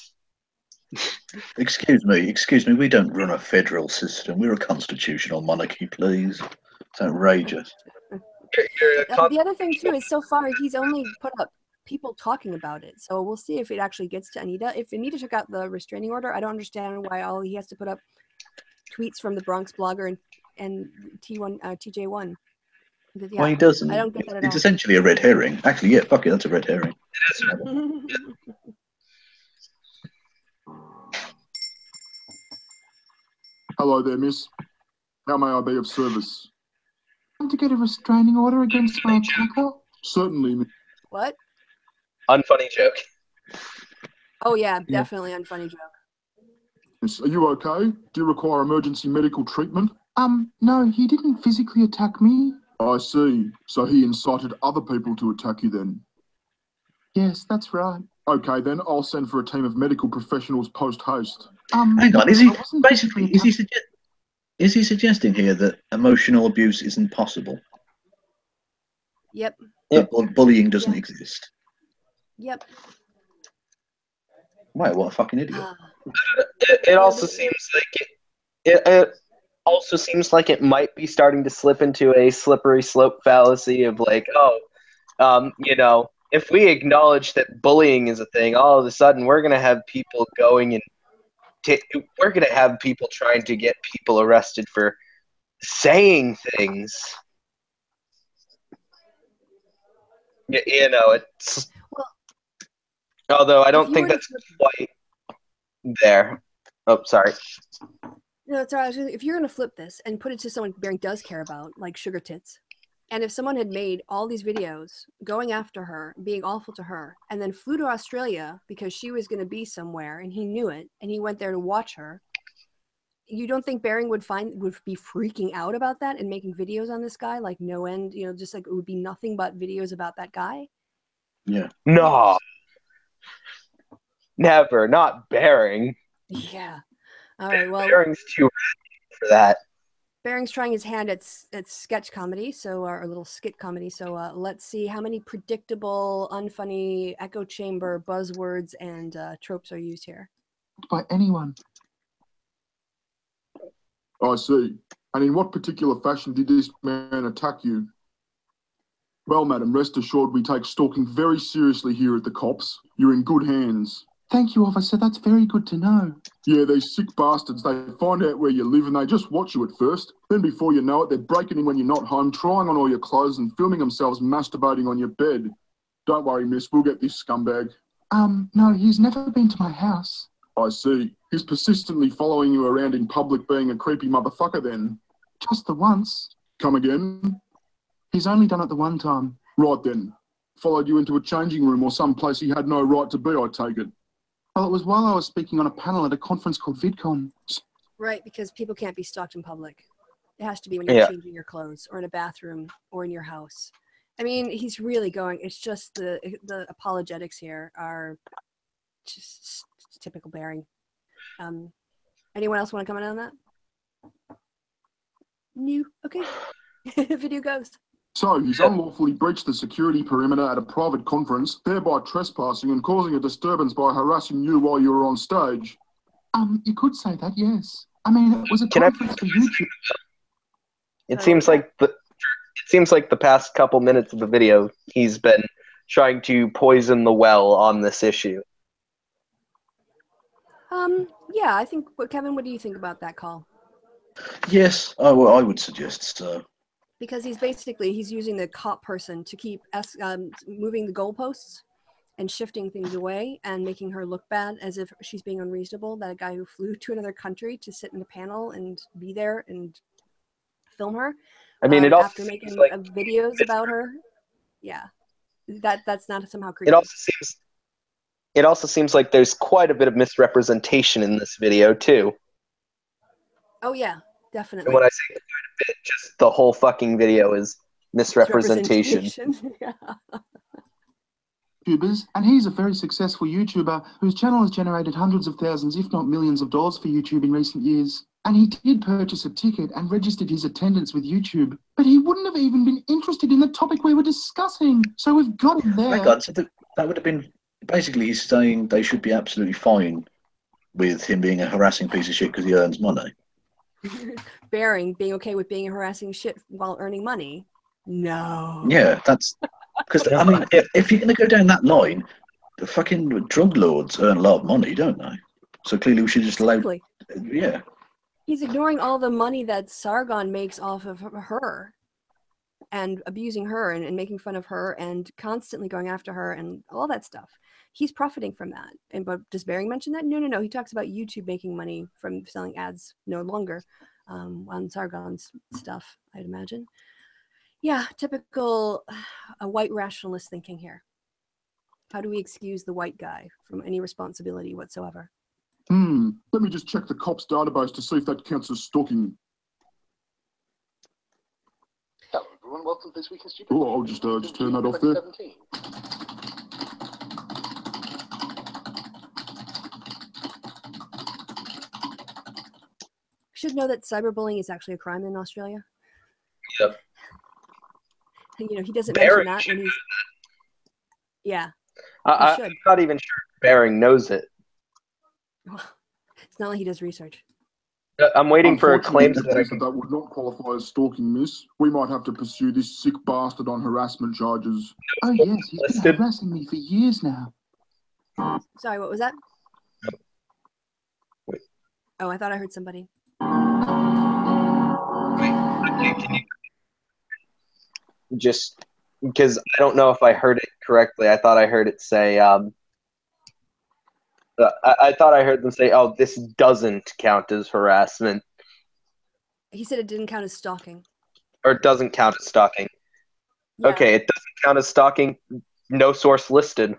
Excuse me, we don't run a federal system. We're a constitutional monarchy, please. It's outrageous. The other thing too is, so far he's only put up people talking about it, so we'll see if it actually gets to Anita. If Anita took out the restraining order, I don't understand why all he has to put up tweets from the Bronx blogger and TJ1. Yeah, Well, he doesn't. I don't get that at It's all. essentially a red herring. Actually, yeah, fuck it, that's a red herring. Hello there, miss. How may I be of service? Want to get a restraining order against my attacker? Certainly, miss. What? Unfunny joke. Oh yeah, definitely unfunny joke. Miss, are you okay? Do you require emergency medical treatment? No, he didn't physically attack me. I see. So he incited other people to attack you then? Yes, that's right. Okay, then I'll send for a team of medical professionals post-haste. Hang on, is he suggesting here that emotional abuse isn't possible? Yep. That bullying doesn't exist? Yep. Wow, what a fucking idiot. It also seems like it also seems like it might be starting to slip into a slippery slope fallacy of like, you know, if we acknowledge that bullying is a thing, all of a sudden we're going to have people going and we're going to have people trying to get people arrested for saying things. You know, it's... although I don't think that's quite there. Oh, sorry. No, it's all right. If you're going to flip this and put it to someone Bering does care about, like Sugar Tits, and if someone had made all these videos going after her, being awful to her, and then flew to Australia because she was going to be somewhere and he knew it, and he went there to watch her, you don't think Bering would be freaking out about that and making videos on this guy like no end? You know, just like it would be nothing but videos about that guy. Yeah. No. Never. Not Bering. Yeah. All right. Well, Bering's too rad for that. Bering's trying his hand at sketch comedy, so or a little skit comedy. So let's see how many predictable, unfunny, echo chamber buzzwords and tropes are used here. By anyone. I see. And in what particular fashion did this man attack you? Well, madam, rest assured we take stalking very seriously here at the cops. You're in good hands. Thank you, officer. That's very good to know. Yeah, these sick bastards, they find out where you live and they just watch you at first. Then before you know it, they're breaking in when you're not home, trying on all your clothes and filming themselves masturbating on your bed. Don't worry, miss, we'll get this scumbag. No, he's never been to my house. I see. He's persistently following you around in public being a creepy motherfucker then. Just the once. Come again? He's only done it the one time. Right then. Followed you into a changing room or some place he had no right to be, I take it. Well, it was while I was speaking on a panel at a conference called VidCon. Right, because people can't be stalked in public. It has to be when you're changing your clothes or in a bathroom or in your house. I mean, he's really going, it's just the apologetics here are just typical Bering. Anyone else want to comment on that? No. Okay. Video goes. So he's unlawfully breached the security perimeter at a private conference, thereby trespassing and causing a disturbance by harassing you while you were on stage. You could say that, yes. I mean, it was a conference for YouTube. It seems like the past couple minutes of the video, he's been trying to poison the well on this issue. Yeah, I think. Kevin, what do you think about that call? Yes, I would suggest so. Because he's using the cop person to keep moving the goalposts and shifting things away and making her look bad as if she's being unreasonable. That a guy who flew to another country to sit in a panel and be there and film her. I mean, after making videos about her. Yeah, that's not somehow creepy. It also seems like there's quite a bit of misrepresentation in this video too. Oh yeah, definitely. And when I say quite a bit, just the whole fucking video is misrepresentation. Yeah. YouTubers, and he's a very successful YouTuber whose channel has generated hundreds of thousands, if not millions of dollars for YouTube in recent years. And he did purchase a ticket and registered his attendance with YouTube, but he wouldn't have even been interested in the topic we were discussing. So we've got him there. My God, so that would have been basically he's saying they should be absolutely fine with him being a harassing piece of shit because he earns money. Being okay with being a harassing shit while earning money. No. Yeah, that's because I mean, if you're going to go down that line, the fucking drug lords earn a lot of money, don't they? So clearly, we should just allow. Yeah. He's ignoring all the money that Sargon makes off of her, and abusing her and making fun of her and constantly going after her and all that stuff. He's profiting from that. But does Bering mention that? No. He talks about YouTube making money from selling ads no longer on Sargon's stuff, I'd imagine. Yeah, typical white rationalist thinking here. How do we excuse the white guy from any responsibility whatsoever? Let me just check the cops database to see if that counts as stalking. Hello everyone, welcome to this week in Stupid. Oh, I'll just turn that off there. 2017. Should know that cyberbullying is actually a crime in Australia. Yep. And, he doesn't mention that when he's. Yeah. I'm not even sure Bering knows it. It's not like he does research. I'm waiting for a claim that that would not qualify as stalking, miss. We might have to pursue this sick bastard on harassment charges. Oh yes, he's been harassing me for years now. Sorry, what was that? Oh, I thought I heard somebody. Just because I don't know if I heard it correctly. I thought I heard it say, I thought I heard them say, oh, this doesn't count as harassment. He said it didn't count as stalking. Or it doesn't count as stalking. Yeah. Okay, it doesn't count as stalking. No source listed.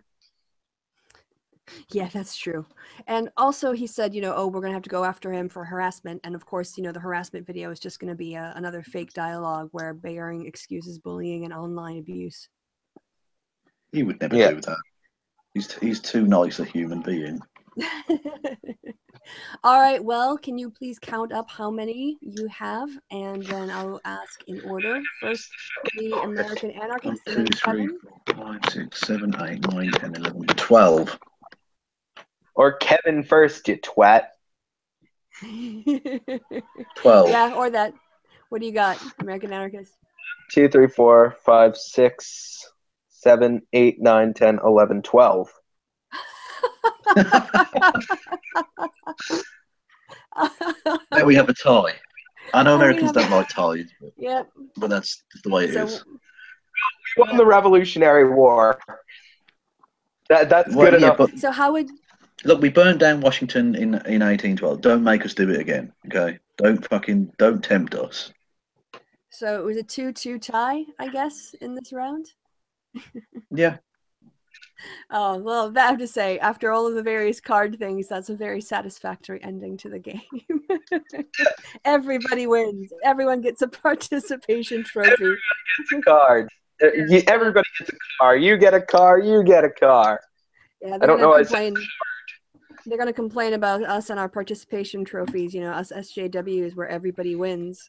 Yeah, that's true. And also he said, oh, we're going to have to go after him for harassment. And of course, the harassment video is just going to be another fake dialogue where Bering excuses bullying and online abuse. He would never do that. He's too nice a human being. All right, well, can you please count up how many you have? And then I'll ask in order. First, the Anerican Anarchist. 1, 2, 3, 4, 5, 6, 7, 8, 9, 10, 11, 12. Or Kevin first, you twat. 12. Yeah, or that. What do you got, American Anarchist? 2, 3, 4, 5, 6, 7, 8, 9, 10, 11, 12. There we have a tie. I know Americans don't like ties, but that's the way it is. We won the Revolutionary War. That's good enough. But so how would... Look, we burned down Washington in 1812. Don't make us do it again, okay? Don't tempt us. So it was a 2-2 tie, I guess, in this round? Yeah. Oh, well, I have to say, after all of the various card things, that's a very satisfactory ending to the game. Everybody wins. Everyone gets a participation trophy. Everyone gets a card. Everybody gets a car. You get a car. You get a car. Yeah, I don't know. They're going to complain about us and our participation trophies, us SJWs where everybody wins.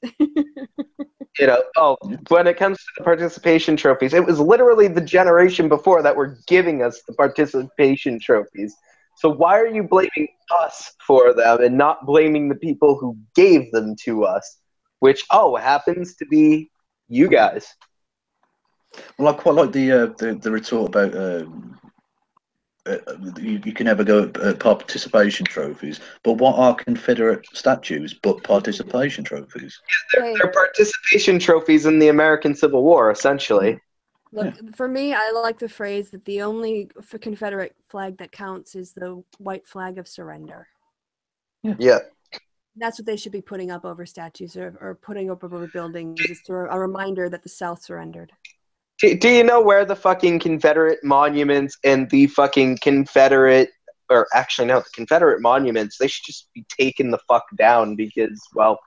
When it comes to the participation trophies, it was literally the generation before that were giving us the participation trophies. So why are you blaming us for them and not blaming the people who gave them to us? which happens to be you guys. Well, I quite like the retort about you can never go at participation trophies, but what are Confederate statues but participation trophies? They're participation trophies in the American Civil War, essentially. Look, for me, I like the phrase that the only Confederate flag that counts is the white flag of surrender. Yeah. That's what they should be putting up over statues or putting up over buildings. It's a reminder that the South surrendered. Do you know where the fucking Confederate monuments and the fucking Confederate, or actually no, the Confederate monuments, they should just be taken the fuck down because, well,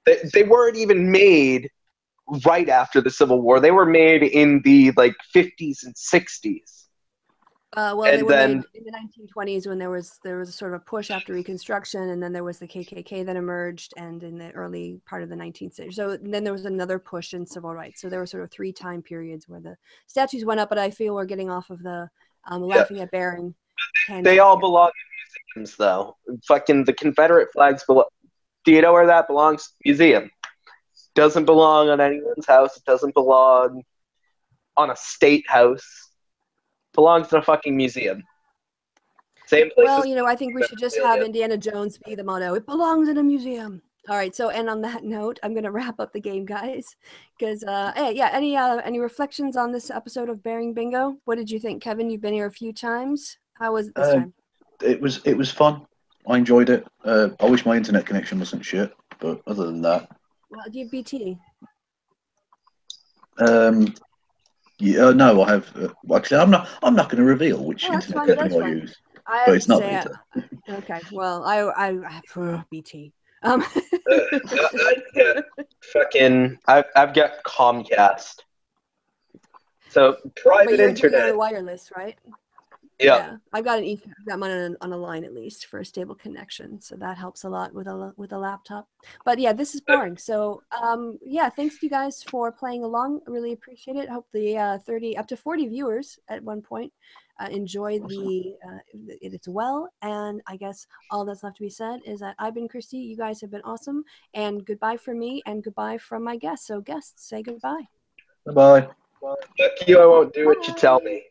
they weren't even made right after the Civil War. They were made in the, 50s and 60s. They were made in the 1920s when there was a sort of a push after Reconstruction, and then there was the KKK that emerged, and in the early part of the 19th century. So then there was another push in civil rights. So there were sort of 3 time periods where the statues went up, but I feel we're getting off of the laughing at bearing. They all belong in museums, though. Fucking the Confederate flags belong. Do you know where that belongs? Museum. Doesn't belong on anyone's house. It doesn't belong on a state house. Belongs in a fucking museum. Same place. Well, I think we should just have Indiana Jones be the motto. It belongs in a museum. All right. So, and on that note, I'm going to wrap up the game, guys. Because, any reflections on this episode of Bearing Bingo? What did you think, Kevin? You've been here a few times. How was it this time? It was fun. I enjoyed it. I wish my internet connection wasn't shit, but other than that. Well, do you have BT? Yeah, no, I have. Actually, I'm not going to reveal which internet company I use, but it's not Vita. Okay, well, I have BT. Fucking, I've got Comcast. So private internet. You're wireless, right? Yeah. I've got I've got mine on a line at least for a stable connection, so that helps a lot with a laptop. But yeah, this is boring. So thanks to you guys for playing along. I really appreciate it. Hope the 30 up to 40 viewers at one point enjoy it as well. And I guess all that's left to be said is that I've been Kristi. You guys have been awesome. And goodbye from me and goodbye from my guests. So guests, say goodbye. Bye-bye. Fuck you, I won't do what you tell me.